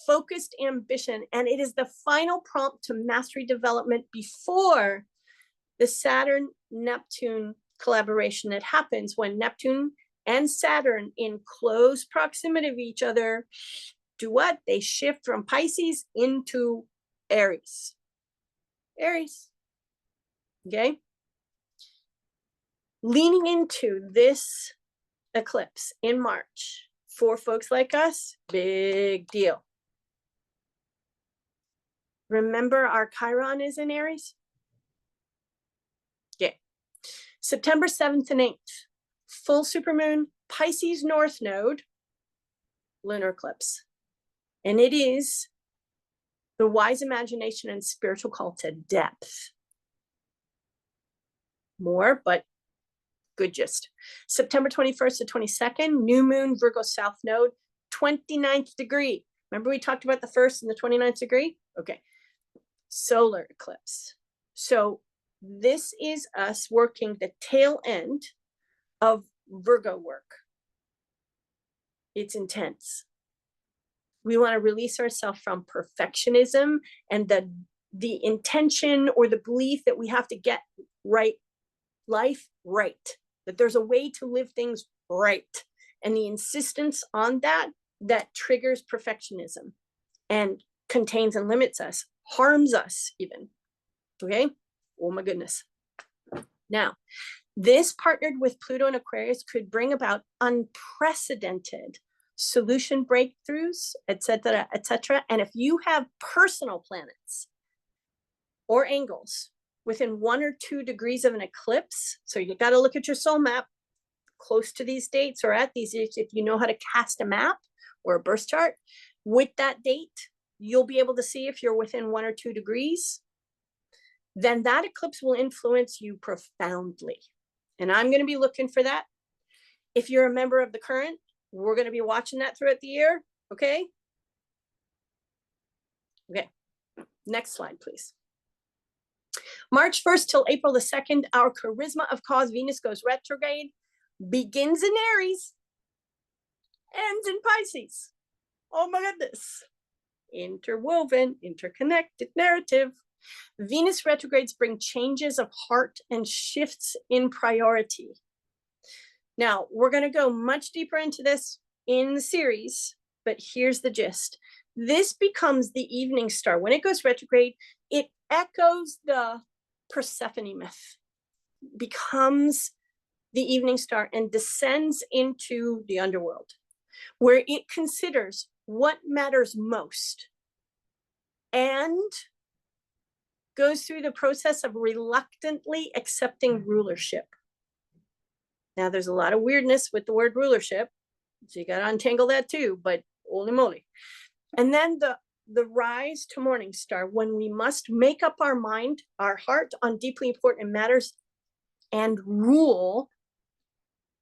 focused ambition. And it is the final prompt to mastery development before the Saturn-Neptune collaboration that happens when Neptune and Saturn in close proximity of each other do what? They shift from Pisces into Aries. Aries. Okay? Leaning into this eclipse in March, for folks like us, big deal. Remember, our Chiron is in Aries? Yeah. September 7th and 8th, full supermoon, Pisces North Node, lunar eclipse. And it is the wise imagination and spiritual call to depth. More, but good gist. September 21st to 22nd, new moon, Virgo South Node, 29th degree. Remember we talked about the 1st and the 29th degree? Okay. Solar eclipse. So this is us working the tail end of Virgo work. It's intense. We want to release ourselves from perfectionism and the intention or the belief that we have to get life right, that there's a way to live things right. And the insistence on that triggers perfectionism and contains and limits us, harms us even. Okay. Oh my goodness. Now, this partnered with Pluto and Aquarius could bring about unprecedented solution breakthroughs, etc., etc. And if you have personal planets or angles within 1 or 2 degrees of an eclipse, so you got to look at your soul map close to these dates or at these dates. If you know how to cast a map or a birth chart with that date, you'll be able to see if you're within 1 or 2 degrees. Then that eclipse will influence you profoundly. And I'm going to be looking for that. If you're a member of the current, we're going to be watching that throughout the year. Okay. Okay. Next slide, please. March 1st till April the 2nd, our charisma of cause, Venus goes retrograde, begins in Aries, ends in Pisces. Oh my goodness. Interwoven, interconnected narrative. Venus retrogrades bring changes of heart and shifts in priority. Now, we're going to go much deeper into this in the series, but here's the gist. This becomes the evening star. When it goes retrograde, it echoes the Persephone myth, becomes the evening star and descends into the underworld, where it considers what matters most and goes through the process of reluctantly accepting rulership. Now, there's a lot of weirdness with the word rulership, so you got to untangle that too, but holy moly. And then the rise to morning star, when we must make up our mind, our heart on deeply important matters and rule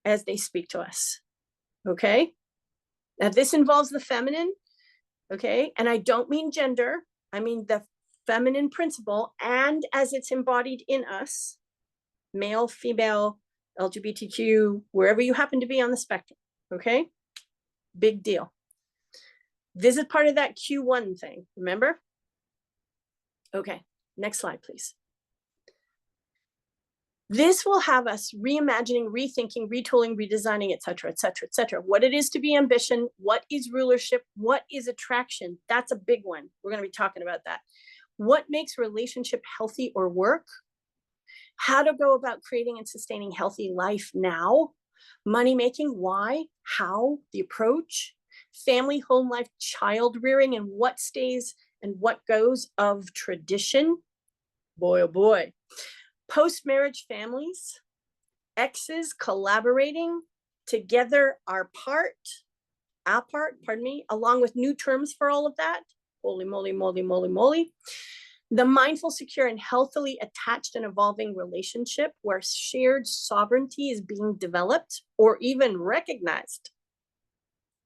as they speak to us. Okay. Now, this involves the feminine. Okay. And I don't mean gender. I mean the feminine principle, and as it's embodied in us, male, female, LGBTQ, wherever you happen to be on the spectrum. Okay. Big deal. This is part of that Q1 thing. Remember? Okay. Next slide, please. This will have us reimagining, rethinking, retooling, redesigning, etc., etc., etc. What it is to be ambition, what is rulership, what is attraction. That's a big one. We're going to be talking about that. What makes relationship healthy or work? How to go about creating and sustaining healthy life now? Money making, why, how, the approach, family, home life, child rearing, and what stays and what goes of tradition. Boy, oh boy. Post-marriage families, exes collaborating together, along with new terms for all of that. Holy moly, moly, moly, moly. The mindful, secure, and healthily attached and evolving relationship where shared sovereignty is being developed or even recognized.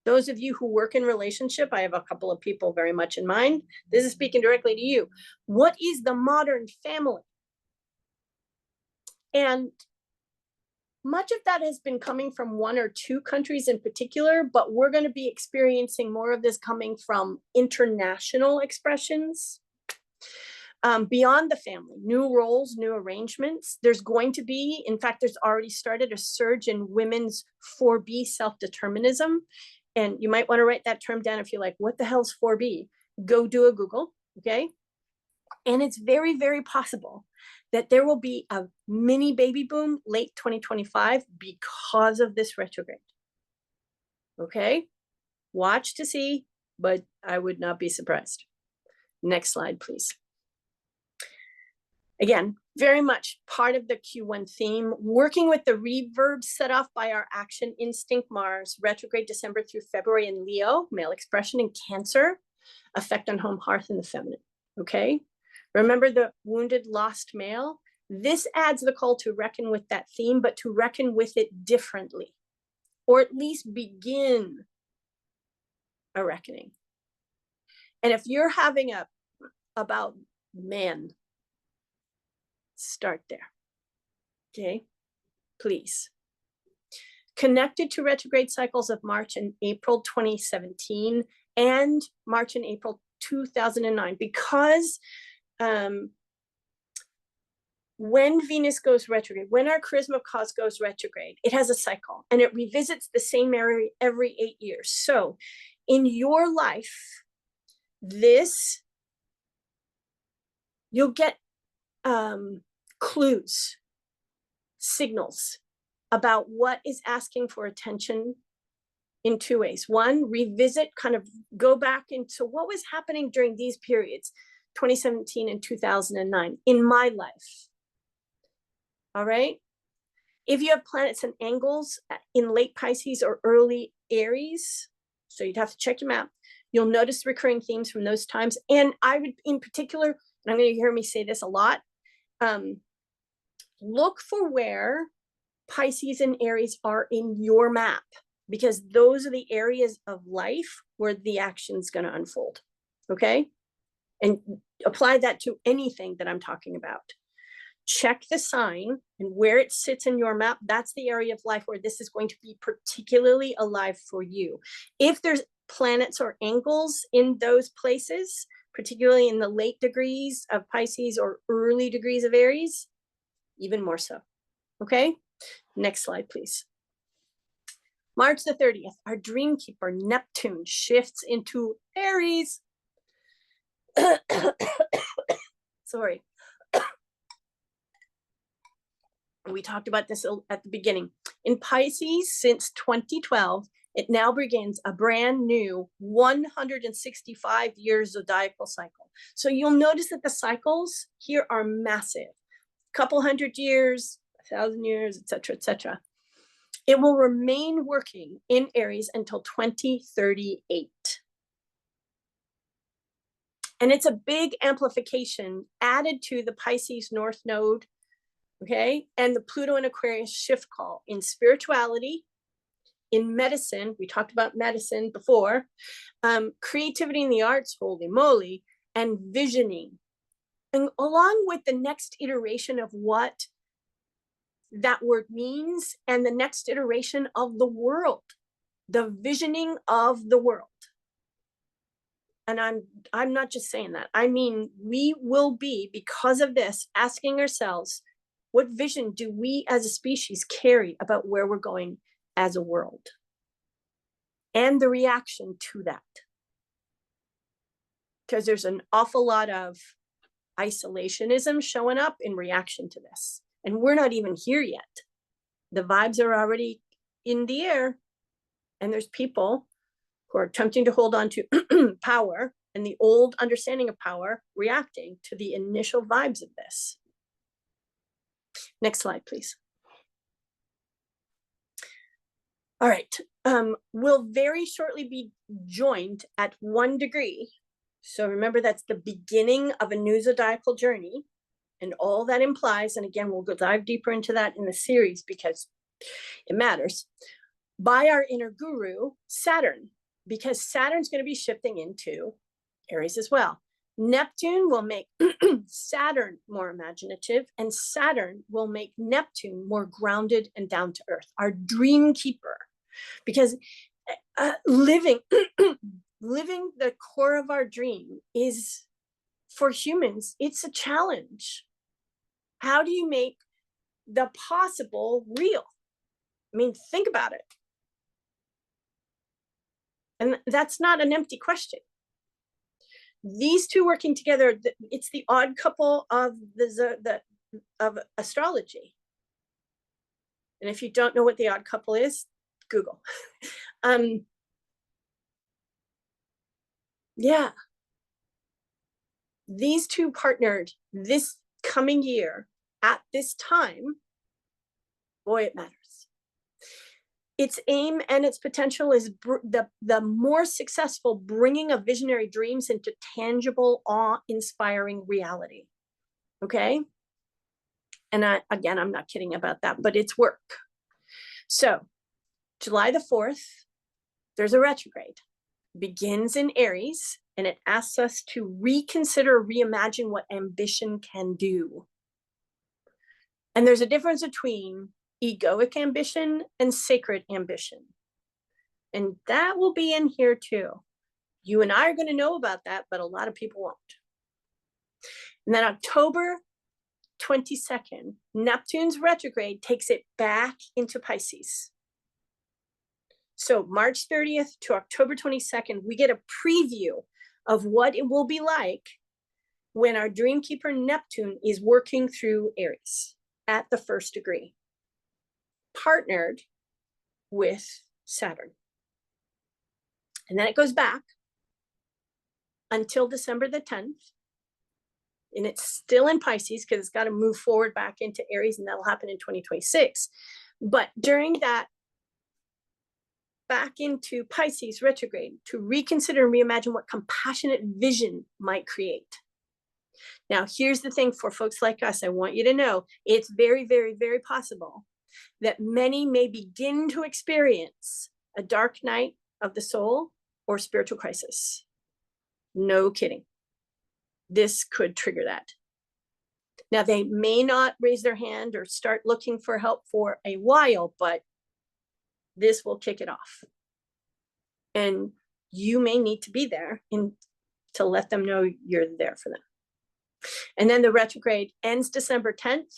Those of you who work in relationship, I have a couple of people very much in mind. This is speaking directly to you. What is the modern family? And much of that has been coming from 1 or 2 countries in particular, but we're going to be experiencing more of this coming from international expressions. Beyond the family, new roles, new arrangements. There's going to be, in fact, there's already started a surge in women's 4B self-determinism. And you might want to write that term down if you're like, what the hell's 4B? Go do a Google, okay? And it's very, very possible that there will be a mini baby boom late 2025 because of this retrograde. Okay, watch to see, but I would not be surprised. Next slide, please. Again, very much part of the Q1 theme, working with the reverb set off by our action instinct Mars, retrograde December through February in Leo, male expression in Cancer, effect on home, hearth, and the feminine. Okay, remember the wounded, lost male? This adds the call to reckon with that theme, but to reckon with it differently, or at least begin a reckoning. And if you're having about men, start there. Okay, please. Connected to retrograde cycles of March and April 2017 and March and April 2009, because when Venus goes retrograde, when our charisma of cause goes retrograde, it has a cycle and it revisits the same area every 8 years. So in your life, you'll get clues, signals about what is asking for attention in 2 ways. One, revisit, kind of go back into what was happening during these periods, 2017 and 2009 in my life. All right. If you have planets and angles in late Pisces or early Aries, so you'd have to check your map, you'll notice recurring themes from those times. And I would, in particular, and I'm going to hear me say this a lot, look for where Pisces and Aries are in your map, because those are the areas of life where the action's going to unfold. Okay. And apply that to anything that I'm talking about. Check the sign and where it sits in your map. That's the area of life where this is going to be particularly alive for you. If there's planets or angles in those places, particularly in the late degrees of Pisces or early degrees of Aries, even more so. Okay, next slide, please. March the 30th, our dream keeper, Neptune, shifts into Aries. Sorry. We talked about this at the beginning. In Pisces, since 2012, it now begins a brand new 165 year zodiacal cycle. So you'll notice that the cycles here are massive. A couple hundred years, 1,000 years, etc., etc. It will remain working in Aries until 2038. And it's a big amplification added to the Pisces North Node, okay, and the Pluto and Aquarius shift call in spirituality, in medicine. We talked about medicine before, creativity in the arts, holy moly, and visioning. And along with the next iteration of what that word means and the next iteration of the world, the visioning of the world. And I'm not just saying that. I mean, we will be, because of this, asking ourselves, what vision do we as a species carry about where we're going as a world? And the reaction to that. Because there's an awful lot of isolationism showing up in reaction to this. And we're not even here yet. The vibes are already in the air. And there's people who are attempting to hold on to power and the old understanding of power, reacting to the initial vibes of this. Next slide, please. All right. We'll very shortly be joined at 1 degree. So remember, that's the beginning of a new zodiacal journey and all that implies. And again, we'll go dive deeper into that in the series because it matters. By our inner guru, Saturn, because Saturn's going to be shifting into Aries as well. Neptune will make Saturn more imaginative, and Saturn will make Neptune more grounded and down to earth, our dream keeper. Because living the core of our dream is, for humans, it's a challenge. How do you make the possible real? I mean, think about it. And that's not an empty question. These two working together, it's the odd couple of of astrology. And if you don't know what the odd couple is, Google. Yeah. These two partnered this coming year at this time. Boy, it matters. Its aim and its potential is the more successful bringing of visionary dreams into tangible, awe-inspiring reality. Okay? And again, I'm not kidding about that, but it's work. So, July the 4th, there's a retrograde. Begins in Aries, and it asks us to reconsider, reimagine what ambition can do. And there's a difference between egoic ambition and sacred ambition. And that will be in here too. You and I are going to know about that, but a lot of people won't. And then October 22nd, Neptune's retrograde takes it back into Pisces. So March 30th to October 22nd, we get a preview of what it will be like when our Dreamkeeper Neptune is working through Aries at the 1st degree, partnered with Saturn. And then it goes back until December the 10th. And it's still in Pisces because it's got to move forward back into Aries, and that'll happen in 2026. But during that back into Pisces retrograde, to reconsider and reimagine what compassionate vision might create. Now, here's the thing for folks like us. I want you to know it's very, very, very possible that many may begin to experience a dark night of the soul or spiritual crisis. No kidding. This could trigger that. Now, they may not raise their hand or start looking for help for a while, but this will kick it off. And you may need to be there to let them know you're there for them. And then the retrograde ends December 10th,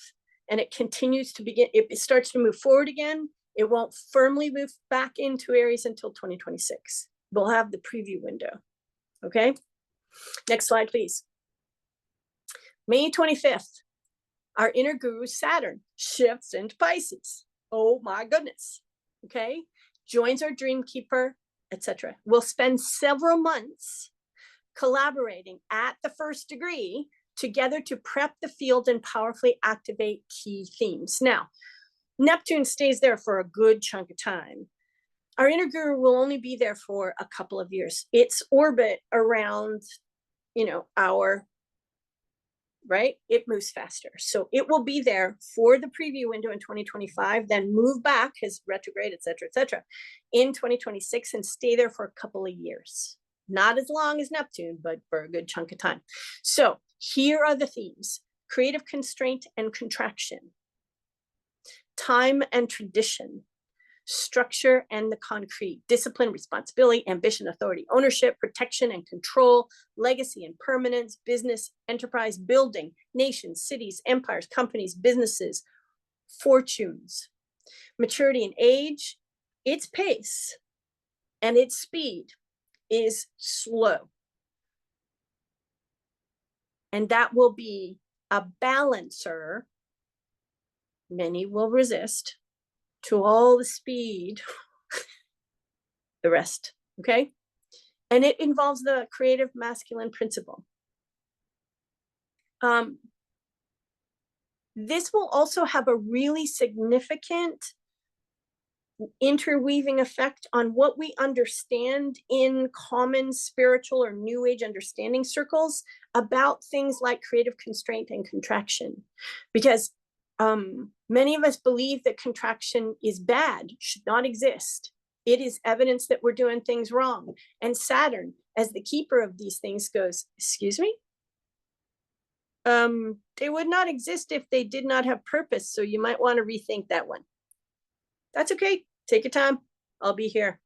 and it continues to begin. It starts to move forward again. It won't firmly move back into Aries until 2026. We'll have the preview window. Okay. Next slide, please. May 25th, our inner guru Saturn shifts into Pisces. Oh my goodness. Okay. Joins our Dreamkeeper, etc. We'll spend several months collaborating at the 1st degree together to prep the field and powerfully activate key themes. Now, Neptune stays there for a good chunk of time. Our inner guru will only be there for a couple of years. Its orbit around, our, right? It moves faster. So it will be there for the preview window in 2025, then move back his retrograde, etc., in 2026 and stay there for a couple of years. Not as long as Neptune, but for a good chunk of time. So here are the themes: creative constraint and contraction, time and tradition, structure and the concrete, discipline, responsibility, ambition, authority, ownership, protection and control, legacy and permanence, business, enterprise, building, nations, cities, empires, companies, businesses, fortunes, maturity and age. Its pace and its speed is slow. And that will be a balancer. Many will resist to all the speed, the rest, okay? And it involves the creative masculine principle. This will also have a really significant interweaving effect on what we understand in common spiritual or new age understanding circles about things like creative constraint and contraction. Because many of us believe that contraction is bad, should not exist. It is evidence that we're doing things wrong. And Saturn, as the keeper of these things, goes, excuse me? They would not exist if they did not have purpose. So you might want to rethink that one. That's okay. Take your time. I'll be here.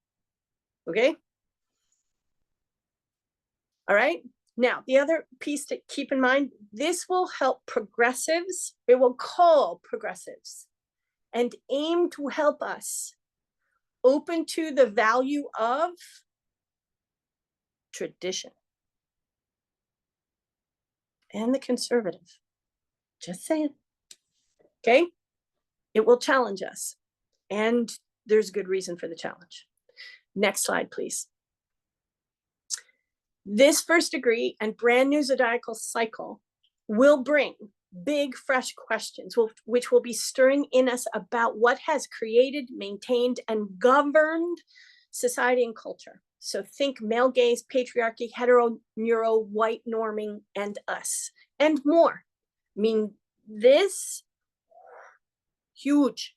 Okay. All right. Now, the other piece to keep in mind, this will help progressives. It will call progressives and aim to help us open to the value of tradition and the conservative. Just saying. Okay. It will challenge us. And there's good reason for the challenge. Next slide, please. This first degree and brand new zodiacal cycle will bring big, fresh questions, which will be stirring in us about what has created, maintained, and governed society and culture. So think male gaze, patriarchy, hetero, neuro, white norming, and us, and more. I mean, this, huge.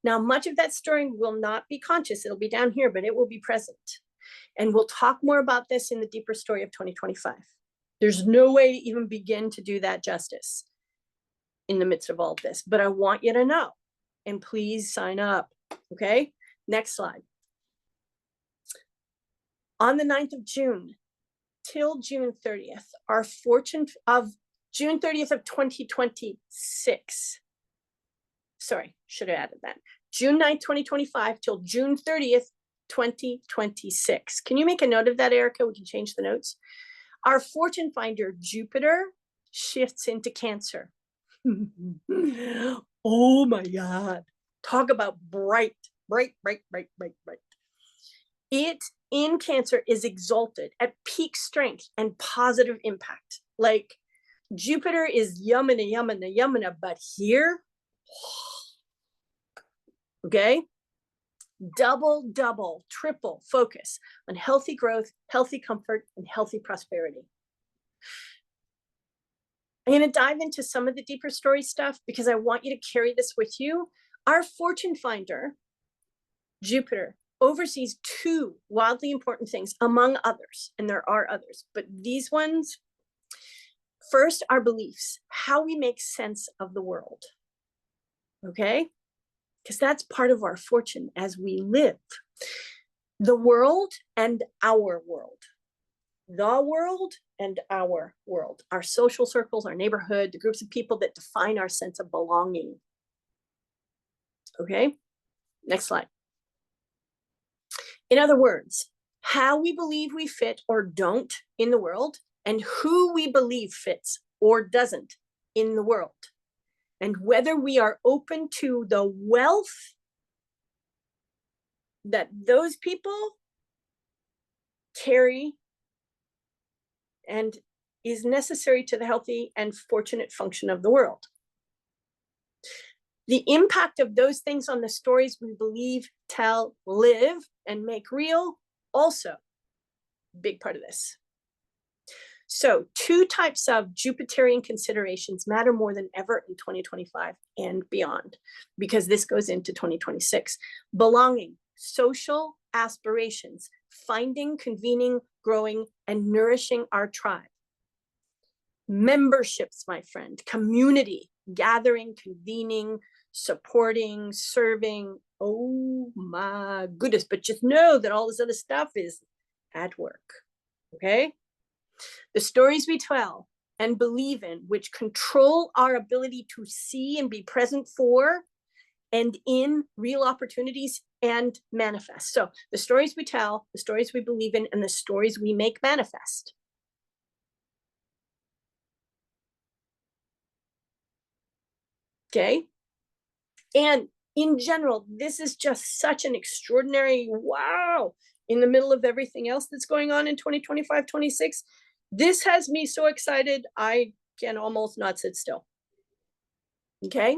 Now, much of that stirring will not be conscious. It'll be down here, but it will be present. And we'll talk more about this in the deeper story of 2025. There's no way to even begin to do that justice in the midst of all of this, but I want you to know, and please sign up, okay? Next slide. On the 9th of June till June 30th, our fortune of June 30th of 2026, sorry, should have added that. June 9th, 2025 till June 30th, 2026. Can you make a note of that, Erica? We can change the notes. Our fortune finder, Jupiter, shifts into Cancer. Oh my God. Talk about bright, bright, bright, bright, bright, bright. It in Cancer is exalted at peak strength and positive impact. Like Jupiter is yumina, yumina, yumina, but here, okay? Double, triple focus on healthy growth, healthy comfort, and healthy prosperity. I'm going to dive into some of the deeper story stuff because I want you to carry this with you. Our fortune finder, Jupiter, oversees two wildly important things, among others, and there are others, but these ones, first, our beliefs, how we make sense of the world, okay? Because that's part of our fortune as we live. The world and our world. The world and our world. Our social circles, our neighborhood, the groups of people that define our sense of belonging. Okay, next slide. In other words, how we believe we fit or don't in the world, and who we believe fits or doesn't in the world. And whether we are open to the wealth that those people carry and is necessary to the healthy and fortunate function of the world. The impact of those things on the stories we believe, tell, live, and make real, also big part of this. So two types of Jupiterian considerations matter more than ever in 2025 and beyond, because this goes into 2026. Belonging, social aspirations, finding, convening, growing, and nourishing our tribe. Memberships, my friend, community, gathering, convening, supporting, serving. Oh my goodness, but just know that all this other stuff is at work, okay? The stories we tell and believe in, which control our ability to see and be present for and in real opportunities and manifest. So the stories we tell, the stories we believe in, and the stories we make manifest. Okay? And in general, this is just such an extraordinary wow in the middle of everything else that's going on in 2025, 26. This has me so excited, I can almost not sit still. Okay?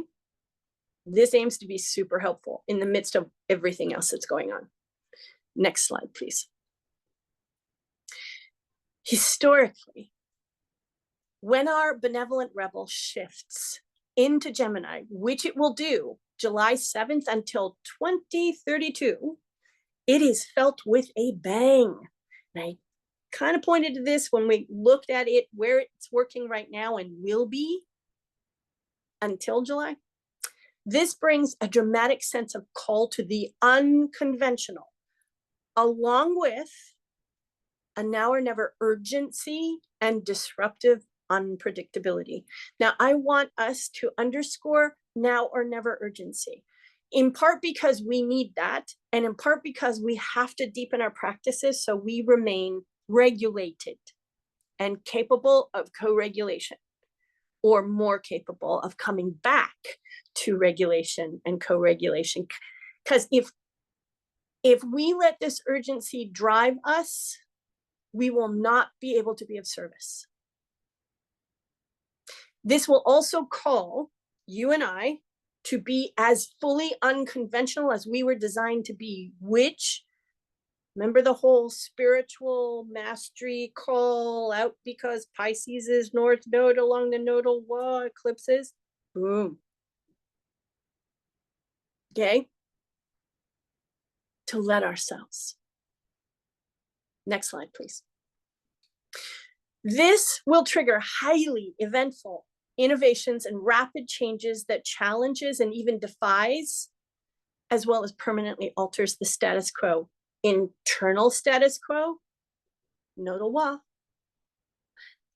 This aims to be super helpful in the midst of everything else that's going on. Next slide, please. Historically, when our benevolent rebel shifts into Gemini, which it will do July 7th until 2032, it is felt with a bang. And I kind of pointed to this when we looked at it, where it's working right now and will be until July. This brings a dramatic sense of call to the unconventional, along with a now or never urgency and disruptive unpredictability. Now, I want us to underscore now or never urgency, in part because we need that, and in part because we have to deepen our practices so we remain regulated and capable of co-regulation, or more capable of coming back to regulation and co-regulation. Because if If we let this urgency drive us, we will not be able to be of service. This will also call you and I to be as fully unconventional as we were designed to be, which, remember the whole spiritual mastery call out because Pisces is north node along the nodal wall, eclipses, boom. Okay? To let ourselves. Next slide, please. This will trigger highly eventful innovations and rapid changes that challenges and even defies, as well as permanently alters the status quo. Internal status quo, nodal wall,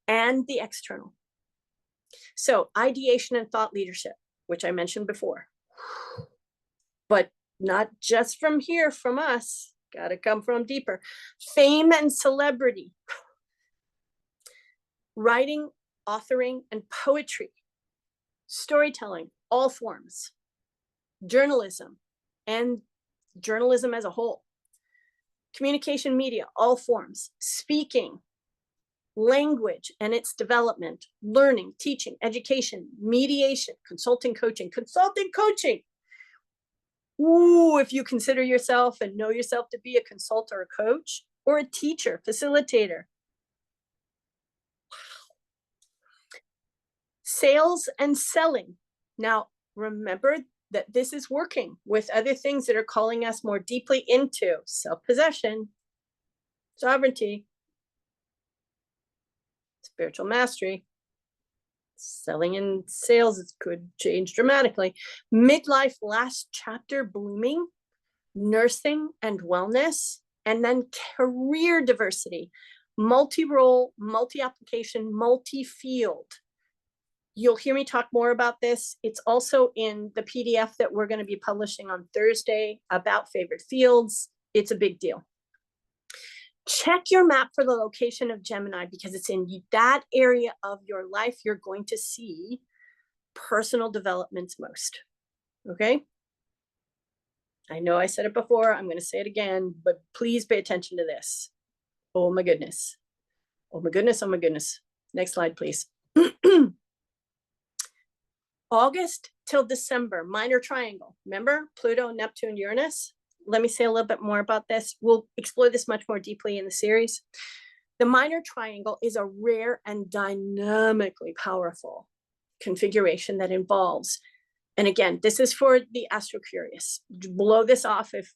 and the external. So ideation and thought leadership, which I mentioned before, but not just from here, from us, got to come from deeper. Fame and celebrity, writing, authoring, and poetry, storytelling, all forms, journalism, and journalism as a whole, communication media, all forms, speaking, language and its development, learning, teaching, education, mediation, consulting, coaching. Ooh, if you consider yourself and know yourself to be a consultant or a coach or a teacher, facilitator. Sales and selling. Now, remember that this is working with other things that are calling us more deeply into self-possession, sovereignty, spiritual mastery. Selling and sales could change dramatically. Midlife, last chapter, blooming, nursing and wellness, and then career diversity, multi-role, multi-application, multi-field. You'll hear me talk more about this. It's also in the PDF that we're going to be publishing on Thursday about favorite fields. It's a big deal. Check your map for the location of Gemini because it's in that area of your life you're going to see personal developments most. Okay? I know I said it before. I'm going to say it again, but please pay attention to this. Oh my goodness. Oh my goodness. Oh my goodness. Next slide, please. August till December, minor triangle. Remember Pluto, Neptune, Uranus? Let me say a little bit more about this. We'll explore this much more deeply in the series. The minor triangle is a rare and dynamically powerful configuration that involves, and again, this is for the astro-curious. Blow this off if,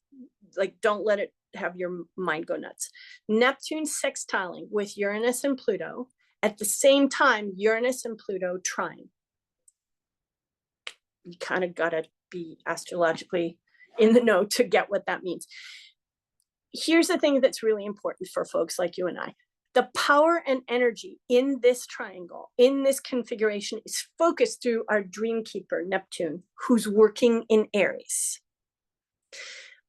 like, don't let it have your mind go nuts. Neptune sextiling with Uranus and Pluto. At the same time, Uranus and Pluto trine. You kind of got to be astrologically in the know to get what that means. Here's the thing that's really important for folks like you and I. The power and energy in this triangle, in this configuration, is focused through our dream keeper, Neptune, who's working in Aries.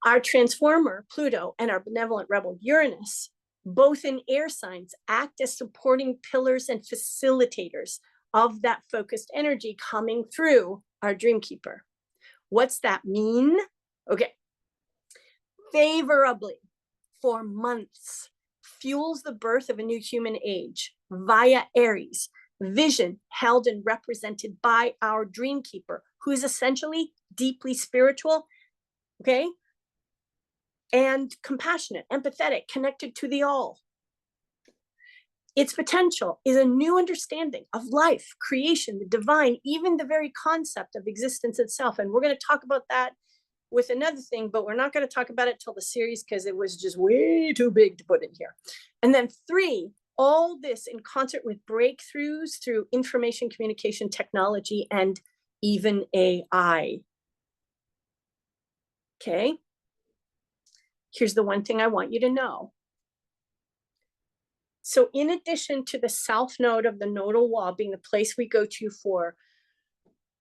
Our transformer, Pluto, and our benevolent rebel, Uranus, both in air signs, act as supporting pillars and facilitators of that focused energy coming through our dream keeper. What's that mean? Okay. Favorably for months fuels the birth of a new human age via Aries, vision held and represented by our dream keeper, who is essentially deeply spiritual, okay, and compassionate, empathetic, connected to the all. Its potential is a new understanding of life, creation, the divine, even the very concept of existence itself. And we're going to talk about that with another thing, but we're not going to talk about it till the series because it was just way too big to put in here. And then 3, all this in concert with breakthroughs through information communication technology and even AI. Okay. Here's the one thing I want you to know. So in addition to the south node of the nodal wall being the place we go to for,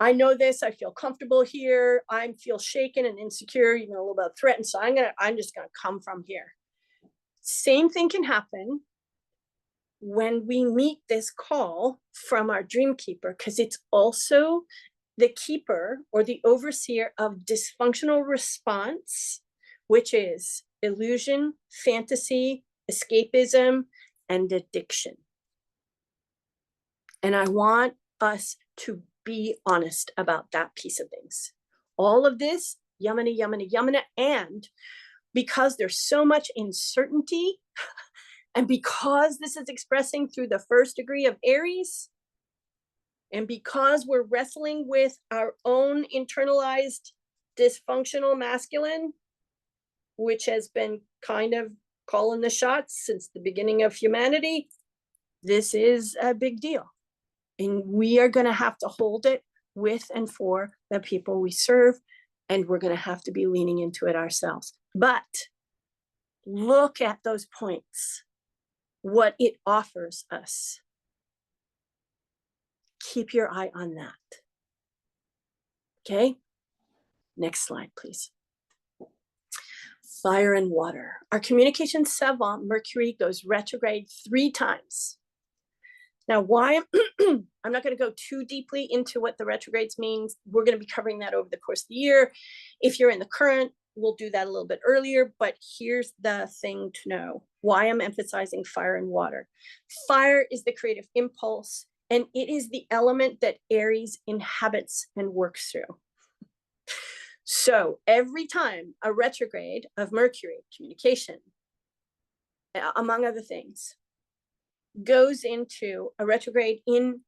I know this, I feel comfortable here, I feel shaken and insecure, you know, a little bit threatened, so I'm just gonna come from here. Same thing can happen when we meet this call from our dream keeper, because it's also the keeper or the overseer of dysfunctional response, which is illusion, fantasy, escapism, and addiction. And I want us to be honest about that piece of things. All of this, yamana, yamana, yamana, and because there's so much uncertainty, and because this is expressing through the first degree of Aries, and because we're wrestling with our own internalized dysfunctional masculine, which has been kind of calling the shots since the beginning of humanity, this is a big deal. And we are going to have to hold it with and for the people we serve. And we're going to have to be leaning into it ourselves. But look at those points, what it offers us. Keep your eye on that. Okay. Next slide, please. Fire and water. Our communication savant, Mercury, goes retrograde 3 times. Now, why? I'm not going to go too deeply into what the retrogrades means. We're going to be covering that over the course of the year. If you're in the current, we'll do that a little bit earlier, but here's the thing to know. Why I'm emphasizing fire and water. Fire is the creative impulse, and it is the element that Aries inhabits and works through. So every time a retrograde of Mercury, communication, among other things, goes into a retrograde in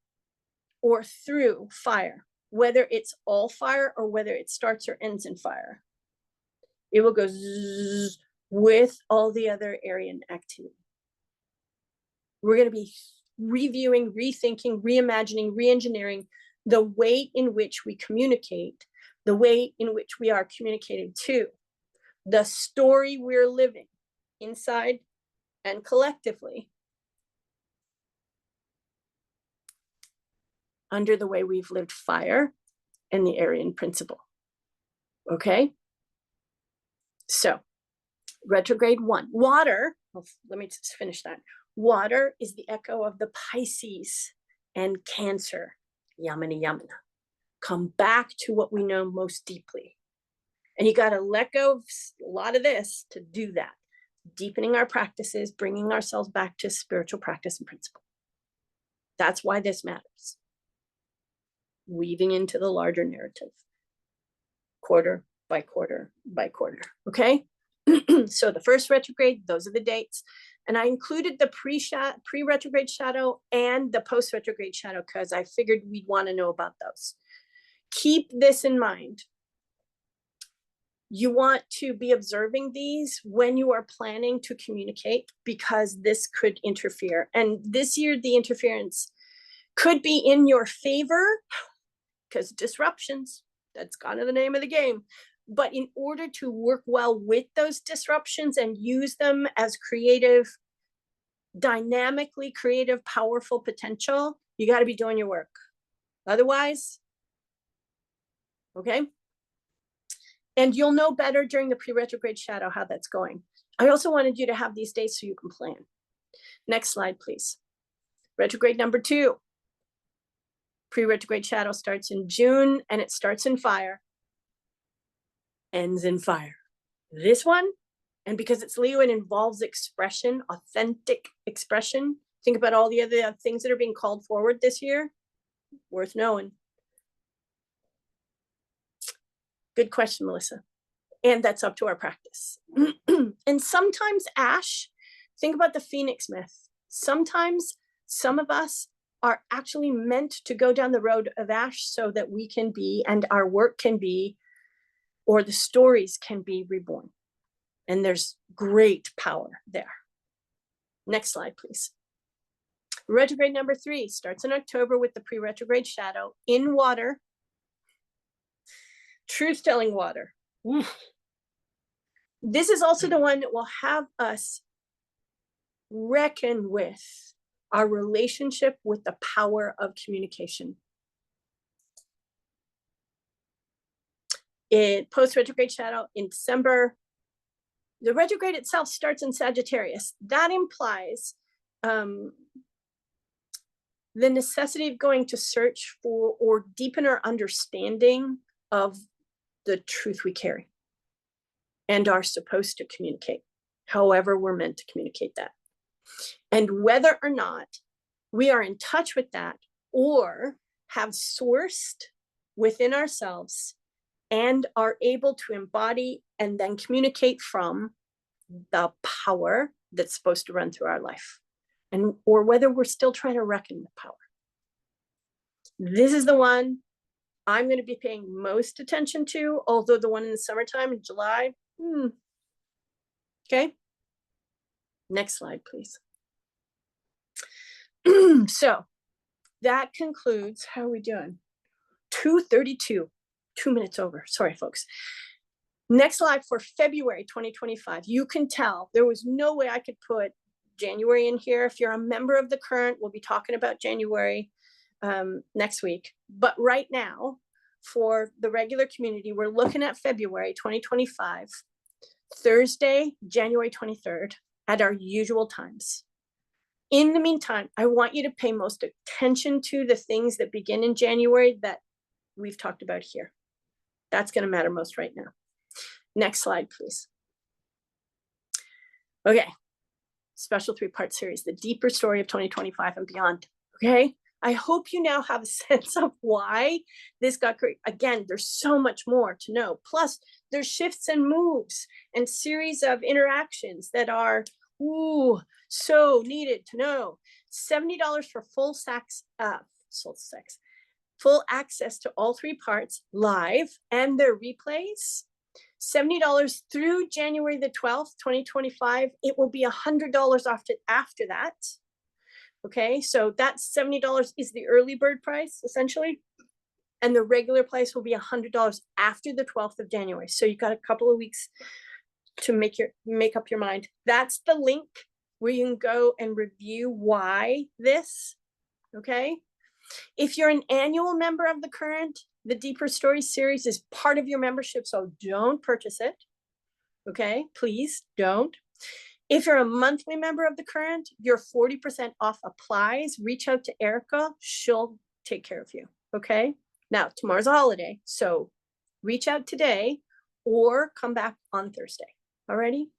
or through fire, whether it's all fire or whether it starts or ends in fire, it will go zzz with all the other Arian activity. We're going to be reviewing, rethinking, reimagining, reengineering the way in which we communicate, the way in which we are communicated to, the story we're living inside and collectively under the way we've lived fire and the Aryan principle. Okay? So, retrograde 1. Water, let me just finish that. Water is the echo of the Pisces and Cancer. Yamana, yamana. Come back to what we know most deeply. And you got to let go of a lot of this to do that. Deepening our practices, bringing ourselves back to spiritual practice and principle. That's why this matters. Weaving into the larger narrative. Quarter by quarter by quarter. Okay? So the first retrograde, those are the dates. And I included the pre-retrograde shadow and the post-retrograde shadow because I figured we'd want to know about those. Keep this in mind. You want to be observing these when you are planning to communicate because this could interfere. And this year, the interference could be in your favor because disruptions, that's kind of the name of the game. But in order to work well with those disruptions and use them as creative, dynamically creative, powerful potential, you got to be doing your work. Otherwise, okay? And you'll know better during the pre-retrograde shadow how that's going. I also wanted you to have these days so you can plan. Next slide, please. Retrograde number 2. Pre-retrograde shadow starts in June and it starts in fire. Ends in fire. This one, and because it's Leo, it involves expression, authentic expression. Think about all the other things that are being called forward this year. Worth knowing. Good question, Melissa. And that's up to our practice. And sometimes ash, think about the Phoenix myth. Sometimes some of us are actually meant to go down the road of ash so that we can be, and our work can be, or the stories can be reborn. And there's great power there. Next slide, please. Retrograde number 3 starts in October with the pre-retrograde shadow in water. Truth-telling water. Oof. This is also the one that will have us reckon with our relationship with the power of communication. Post-retrograde shadow in December. The retrograde itself starts in Sagittarius. That implies the necessity of going to search for or deepen our understanding of the truth we carry. and are supposed to communicate, however we're meant to communicate that. And whether or not we are in touch with that or have sourced within ourselves and are able to embody and then communicate from the power that's supposed to run through our life, and or whether we're still trying to reckon with power. This is the one I'm going to be paying most attention to, although the one in the summertime in July, okay. Next slide, please. So that concludes, how are we doing? 2:32, 2 minutes over. Sorry, folks. Next slide for February 2025. You can tell there was no way I could put January in here. If you're a member of the current, we'll be talking about January next week. But right now, for the regular community, we're looking at February 2025, Thursday, January 23rd, at our usual times. In the meantime, I want you to pay most attention to the things that begin in January that we've talked about here. That's going to matter most right now. Next slide, please. Okay. Special 3-part series, the deeper story of 2025 and beyond. Okay. I hope you now have a sense of why this got great. Again, there's so much more to know. Plus, there's shifts and moves and series of interactions that are so needed to know. $70 for full access to all 3 parts live and their replays. $70 through January the 12th, 2025. It will be $100 after that. Okay, so that $70 is the early bird price, essentially. And the regular price will be $100 after the 12th of January. So you've got a couple of weeks to make up your mind. That's the link where you can go and review why this, okay? If you're an annual member of the current, the Deeper Stories series is part of your membership, so don't purchase it, okay? Please don't. If you're a monthly member of the current, your 40% off applies. Reach out to Erica. She'll take care of you, okay? Now, tomorrow's a holiday, so reach out today or come back on Thursday, alrighty?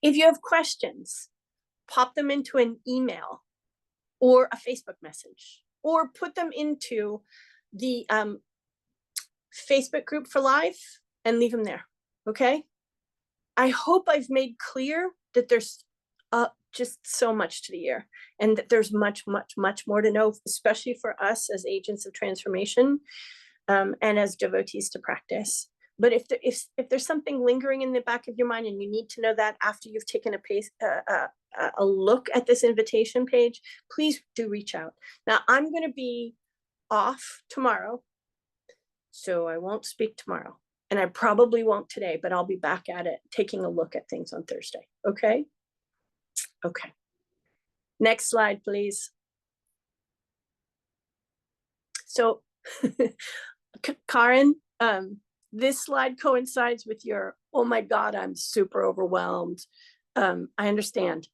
If you have questions, pop them into an email or a Facebook message, or put them into the Facebook group for live and leave them there, okay? I hope I've made clear that there's just so much to the year, and that there's much, much, much more to know, especially for us as agents of transformation and as devotees to practice. But if there's something lingering in the back of your mind and you need to know that after you've taken a look at this invitation page, please do reach out. Now, I'm going to be off tomorrow, so I won't speak tomorrow. And I probably won't today, but I'll be back at it, taking a look at things on Thursday. Okay? Okay. Next slide, please. So, Karen, this slide coincides with your, oh my God, I'm super overwhelmed. I understand.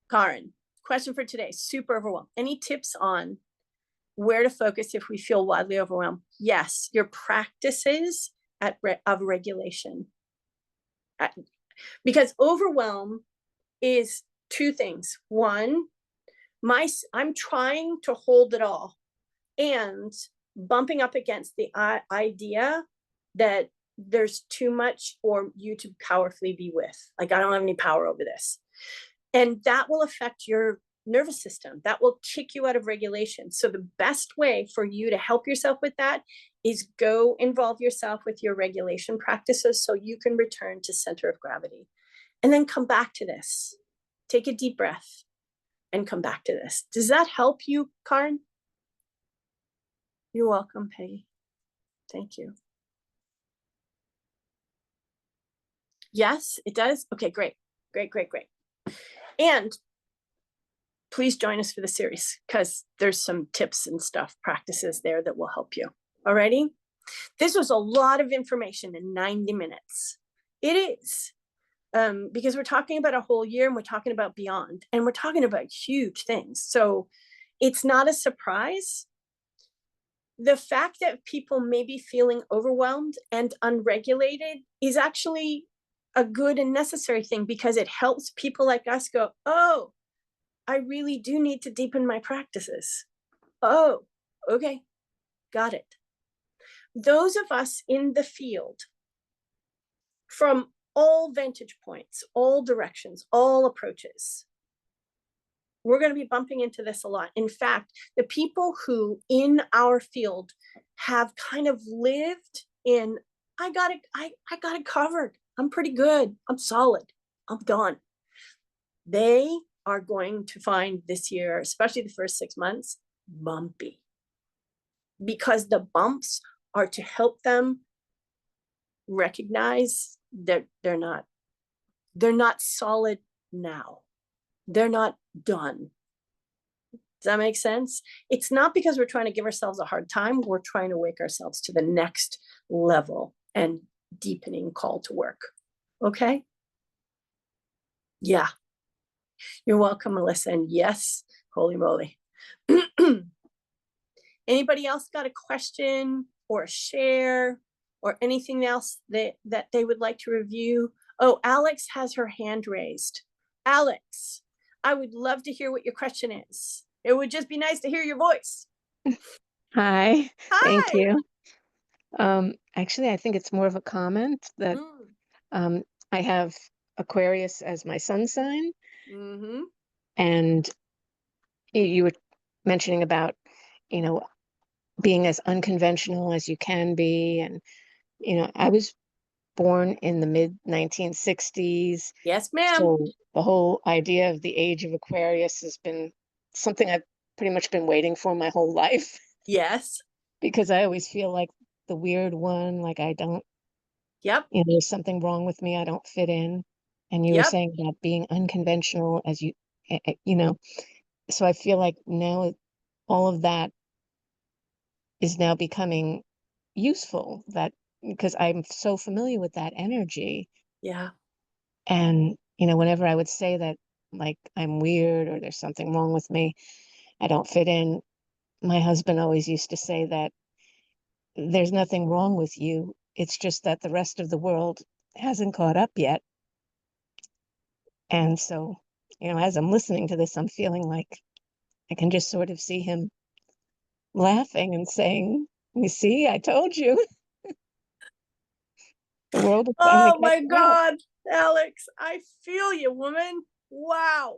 Karen, question for today, super overwhelmed. Any tips on where to focus if we feel wildly overwhelmed? Yes, your practices of regulation. Because overwhelm is 2 things. One, I'm trying to hold it all and bumping up against the idea that there's too much for you to powerfully be with. Like, I don't have any power over this. And that will affect your nervous system. That will kick you out of regulation. So the best way for you to help yourself with that is go involve yourself with your regulation practices so you can return to center of gravity. And then come back to this. Take a deep breath and come back to this. Does that help you, Karen? You're welcome, Peggy. Thank you. Yes, it does? Okay, great. Great, great, great. And please join us for the series, because there's some tips and stuff, practices there that will help you. Alrighty? This was a lot of information in 90 minutes. It is. Because we're talking about a whole year and we're talking about beyond, and we're talking about huge things. So it's not a surprise the fact that people may be feeling overwhelmed and unregulated is actually a good and necessary thing, because it helps people like us go, oh, I really do need to deepen my practices. Oh, okay, got it. Those of us in the field, from all vantage points, all directions, all approaches, we're going to be bumping into this a lot. In fact, the people who in our field have kind of lived in, I got it covered. I'm pretty good. I'm solid. I'm done. They are going to find this year, especially the first 6 months, bumpy. Because the bumps are to help them recognize that they're not solid now. They're not done. Does that make sense? It's not because we're trying to give ourselves a hard time. We're trying to wake ourselves to the next level and deepening call to work. Okay? Yeah. You're welcome, Melissa. And yes, holy moly. Anybody else got a question or a share or anything else that they would like to review? Oh, Alex has her hand raised. Alex, I would love to hear what your question is. It would just be nice to hear your voice. Hi, thank Hi. you. Actually, I think it's more of a comment that I have Aquarius as my sun sign, and you were mentioning about, being as unconventional as you can be. And, I was born in the mid 1960s. Yes, ma'am. So the whole idea of the age of Aquarius has been something I've pretty much been waiting for my whole life. Yes. Because I always feel like the weird one, like I don't, Yep. there's something wrong with me. I don't fit in. And you were Yep. saying about being unconventional as so I feel like now all of that is now becoming useful, that because I'm so familiar with that energy. Yeah. And, whenever I would say that, like, I'm weird or there's something wrong with me, I don't fit in, my husband always used to say that there's nothing wrong with you. It's just that the rest of the world hasn't caught up yet. And so, as I'm listening to this, I'm feeling like I can just sort of see him laughing and saying, "You see, I told you." The world is finally Oh my catching up. God, Alex, I feel you, woman. Wow.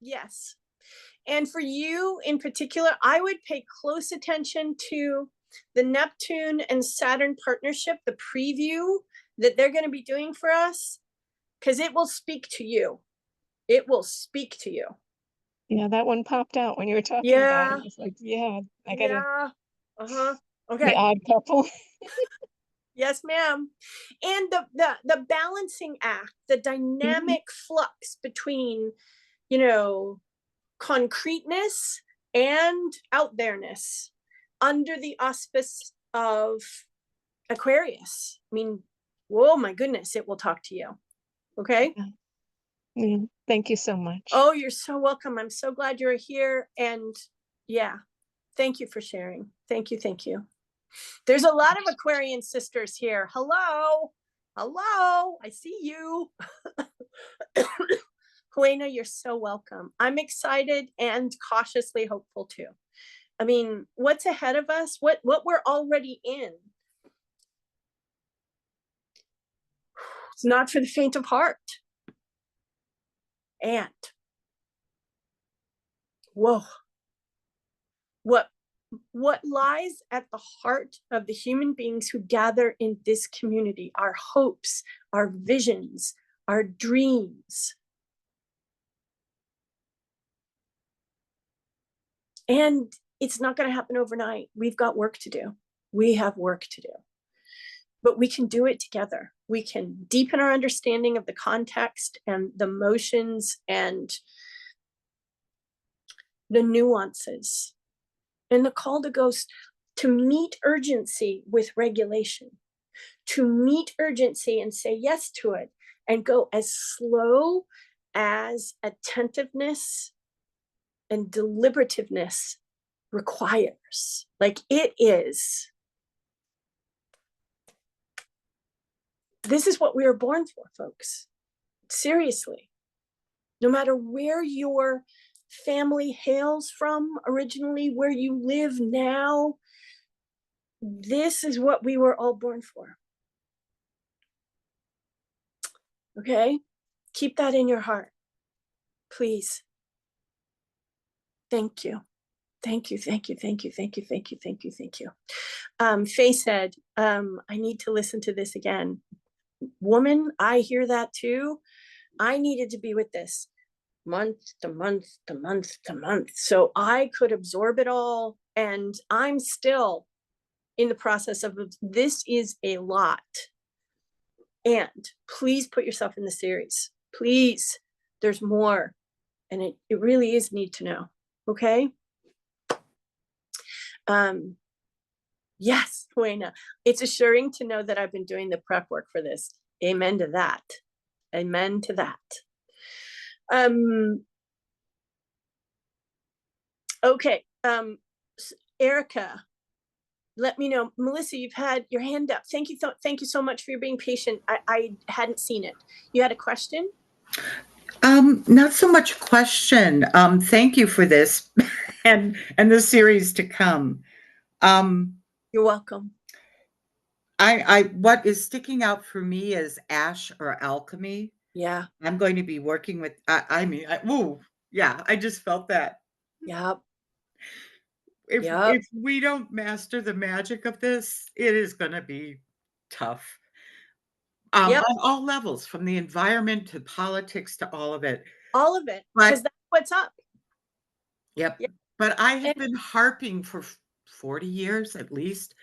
Yes. And for you in particular, I would pay close attention to the Neptune and Saturn partnership, the preview that they're going to be doing for us, because it will speak to you. It will speak to you. Yeah, that one popped out when you were talking about it. Yeah. It's like, yeah, I got Yeah. The the odd couple. Yes, ma'am. And the balancing act, the dynamic flux between, concreteness and out there-ness under the auspice of Aquarius. I mean, whoa, my goodness, it will talk to you. Okay. Yeah, thank you so much. Oh, you're so welcome. I'm so glad you're here. And yeah, thank you for sharing. Thank you. Thank you. There's a lot of Aquarian sisters here. Hello. Hello. I see you. Helena, you're so welcome. I'm excited and cautiously hopeful too. I mean, what's ahead of us? What we're already in. It's not for the faint of heart. And whoa, what lies at the heart of the human beings who gather in this community, our hopes, our visions, our dreams. And it's not going to happen overnight. We've got work to do. We have work to do. But we can do it together. We can deepen our understanding of the context and the motions and the nuances. And the call to ghost to meet urgency with regulation, to meet urgency and say yes to it, and go as slow as attentiveness and deliberativeness requires. Like it is. This is what we were born for, folks. Seriously. No matter where your family hails from originally, where you live now, this is what we were all born for. Okay? Keep that in your heart. Please. Thank you. Thank you, thank you, thank you, thank you, thank you, thank you, thank you. Faye said, I need to listen to this again. Woman, I hear that too. I needed to be with this month to month to month to month so I could absorb it all. And I'm still in the process of this is a lot. And please put yourself in the series. Please. There's more. And it really is need to know. Okay? Yes, Buena. It's assuring to know that I've been doing the prep work for this. Amen to that. Amen to that. Okay. Erica, let me know. Melissa, you've had your hand up. Thank you. Thank you so much for your being patient. I hadn't seen it. You had a question? Not so much question. Thank you for this and the series to come. You're welcome. What is sticking out for me is ash or alchemy. Yeah. I'm going to be working with, I just felt that. Yep. If we don't master the magic of this, it is going to be tough. On all levels, from the environment to politics to all of it. All of it, because that's what's up. Yep. But I have been harping for 40 years at least,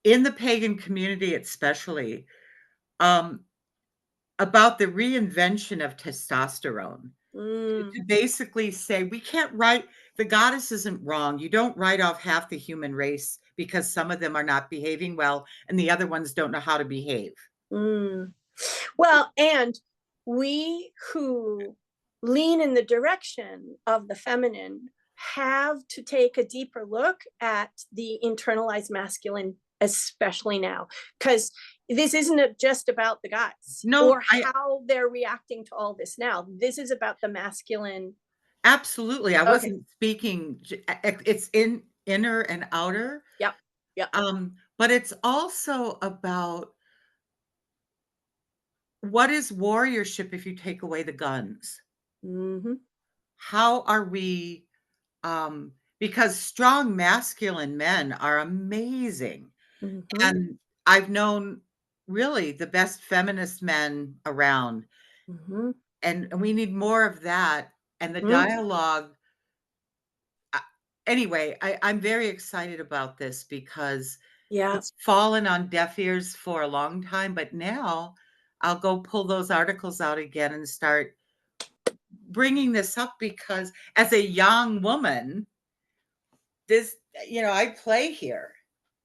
in the pagan community especially, about the reinvention of testosterone. To basically say, we can't write, the goddess isn't wrong. You don't write off half the human race because some of them are not behaving well and the other ones don't know how to behave. Well, and we who lean in the direction of the feminine have to take a deeper look at the internalized masculine, especially now, because this isn't just about the guys or how they're reacting to all this now. This is about the masculine. Absolutely. I wasn't speaking, it's in inner and outer. Yep. But it's also about what is warriorship if you take away the guns? How are we, because strong masculine men are amazing. And I've known really the best feminist men around. And we need more of that. And the dialogue. Anyway, I'm very excited about this because it's fallen on deaf ears for a long time. But now I'll go pull those articles out again and start bringing this up because as a young woman, this, I play here.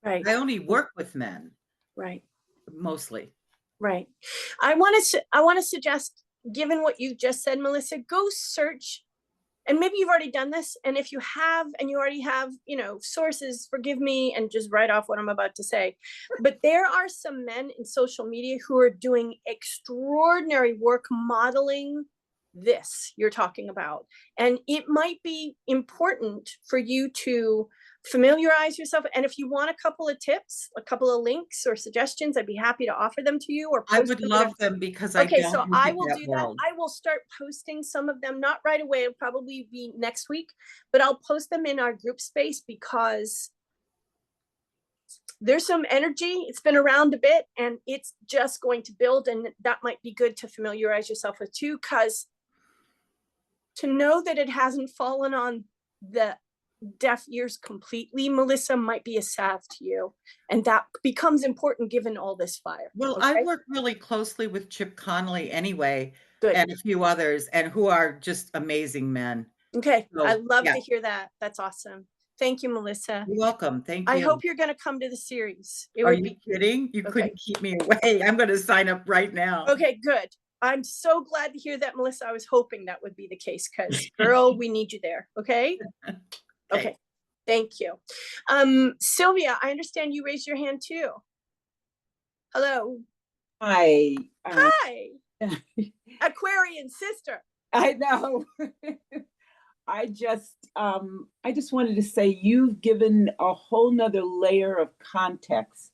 Right. I only work with men. Right. Mostly. Right. I want to suggest, given what you just said, Melissa, go search, and maybe you've already done this. And if you have, and you already have, sources, forgive me and just write off what I'm about to say. But there are some men in social media who are doing extraordinary work modeling this you're talking about. And it might be important for you to familiarize yourself. And if you want a couple of tips, a couple of links or suggestions, I'd be happy to offer them to you. Or I would love them because I okay, don't so look I at will that do world. that. I will start posting some of them, not right away. It'll probably be next week, but I'll post them in our group space because there's some energy. It's been around a bit and it's just going to build. And that might be good to familiarize yourself with too, because to know that it hasn't fallen on the deaf ears completely, Melissa, might be a salve to you. And that becomes important given all this fire. Well, okay? I work really closely with Chip Connolly anyway. Good. And a few others, and who are just amazing men. Okay, So, I love to hear that. That's awesome. Thank you, Melissa. You're welcome. Thank you. I hope you're going to come to the series. Are you kidding? You couldn't keep me away. I'm going to sign up right now. Okay, good. I'm so glad to hear that, Melissa. I was hoping that would be the case because, girl, we need you there. Okay? Okay. Thank you. Sylvia, I understand you raised your hand too. Hello. Hi. Hi. Aquarian sister. I know. I just wanted to say you've given a whole nother layer of context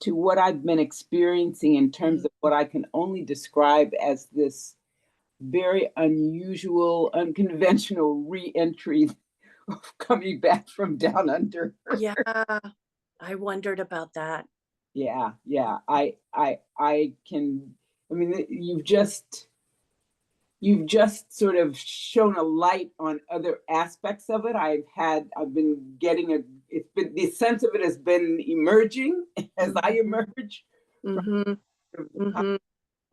to what I've been experiencing in terms of what I can only describe as this very unusual, unconventional re-entry of coming back from down under. Yeah, I wondered about that. Yeah. I can, I mean, you've just sort of shown a light on other aspects of it. I've been getting the sense of it has been emerging as I emerge from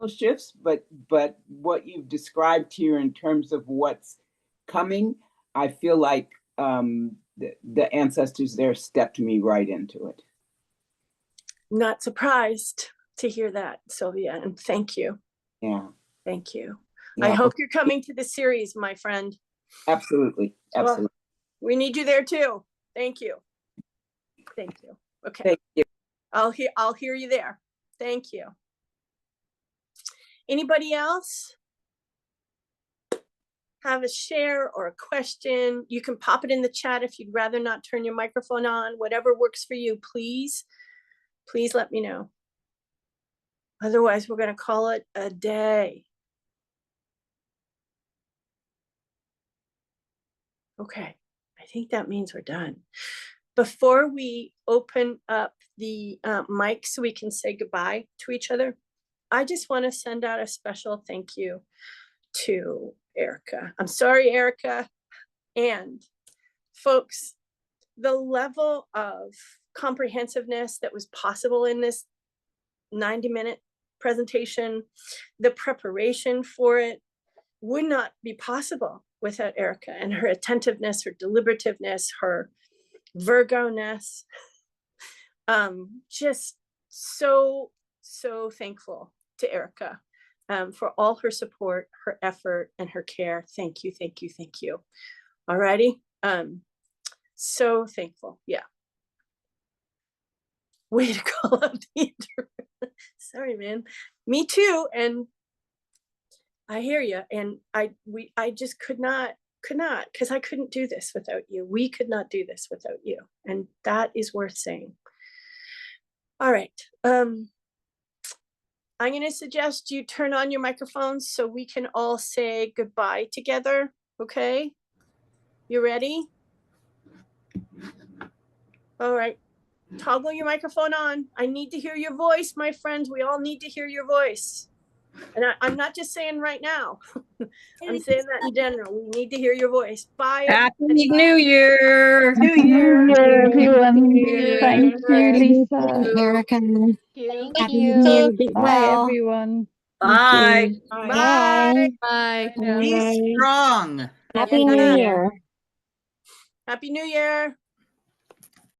the shifts, but what you've described here in terms of what's coming, I feel like the ancestors there stepped me right into it. Not surprised to hear that, Sylvia, and thank you. Yeah. Thank you. Yeah. I hope you're coming to the series, my friend. Absolutely. Well, we need you there too. Thank you. Thank you. Okay. Thank you. I'll hear you there. Thank you. Anybody else have a share or a question? You can pop it in the chat if you'd rather not turn your microphone on. Whatever works for you, please let me know. Otherwise, we're going to call it a day. Okay, I think that means we're done. Before we open up the mic so we can say goodbye to each other, I just want to send out a special thank you to Erica. I'm sorry, Erica. And folks, the level of comprehensiveness that was possible in this 90-minute presentation, the preparation for it would not be possible without Erica and her attentiveness, her deliberativeness, her Virgo-ness. Just so thankful to Erica for all her support, her effort, and her care. Thank you, thank you, thank you. Alrighty. So thankful. Yeah. Way to call out the internet. Sorry, man. Me too. And I hear you. And I just could not, because I couldn't do this without you. We could not do this without you. And that is worth saying. All right. I'm going to suggest you turn on your microphones so we can all say goodbye together. Okay. You ready? All right. Toggle your microphone on. I need to hear your voice, my friends. We all need to hear your voice. And I'm not just saying right now. I'm saying that in general. We need to hear your voice. Bye. Happy New Year. New Year. New Year, everyone. Thank you, Lisa. Erica. Thank Happy you. New Year. Bye, Well, everyone. Bye. Bye. bye. Bye. Be strong. Happy Yeah. New Year. Happy New Year.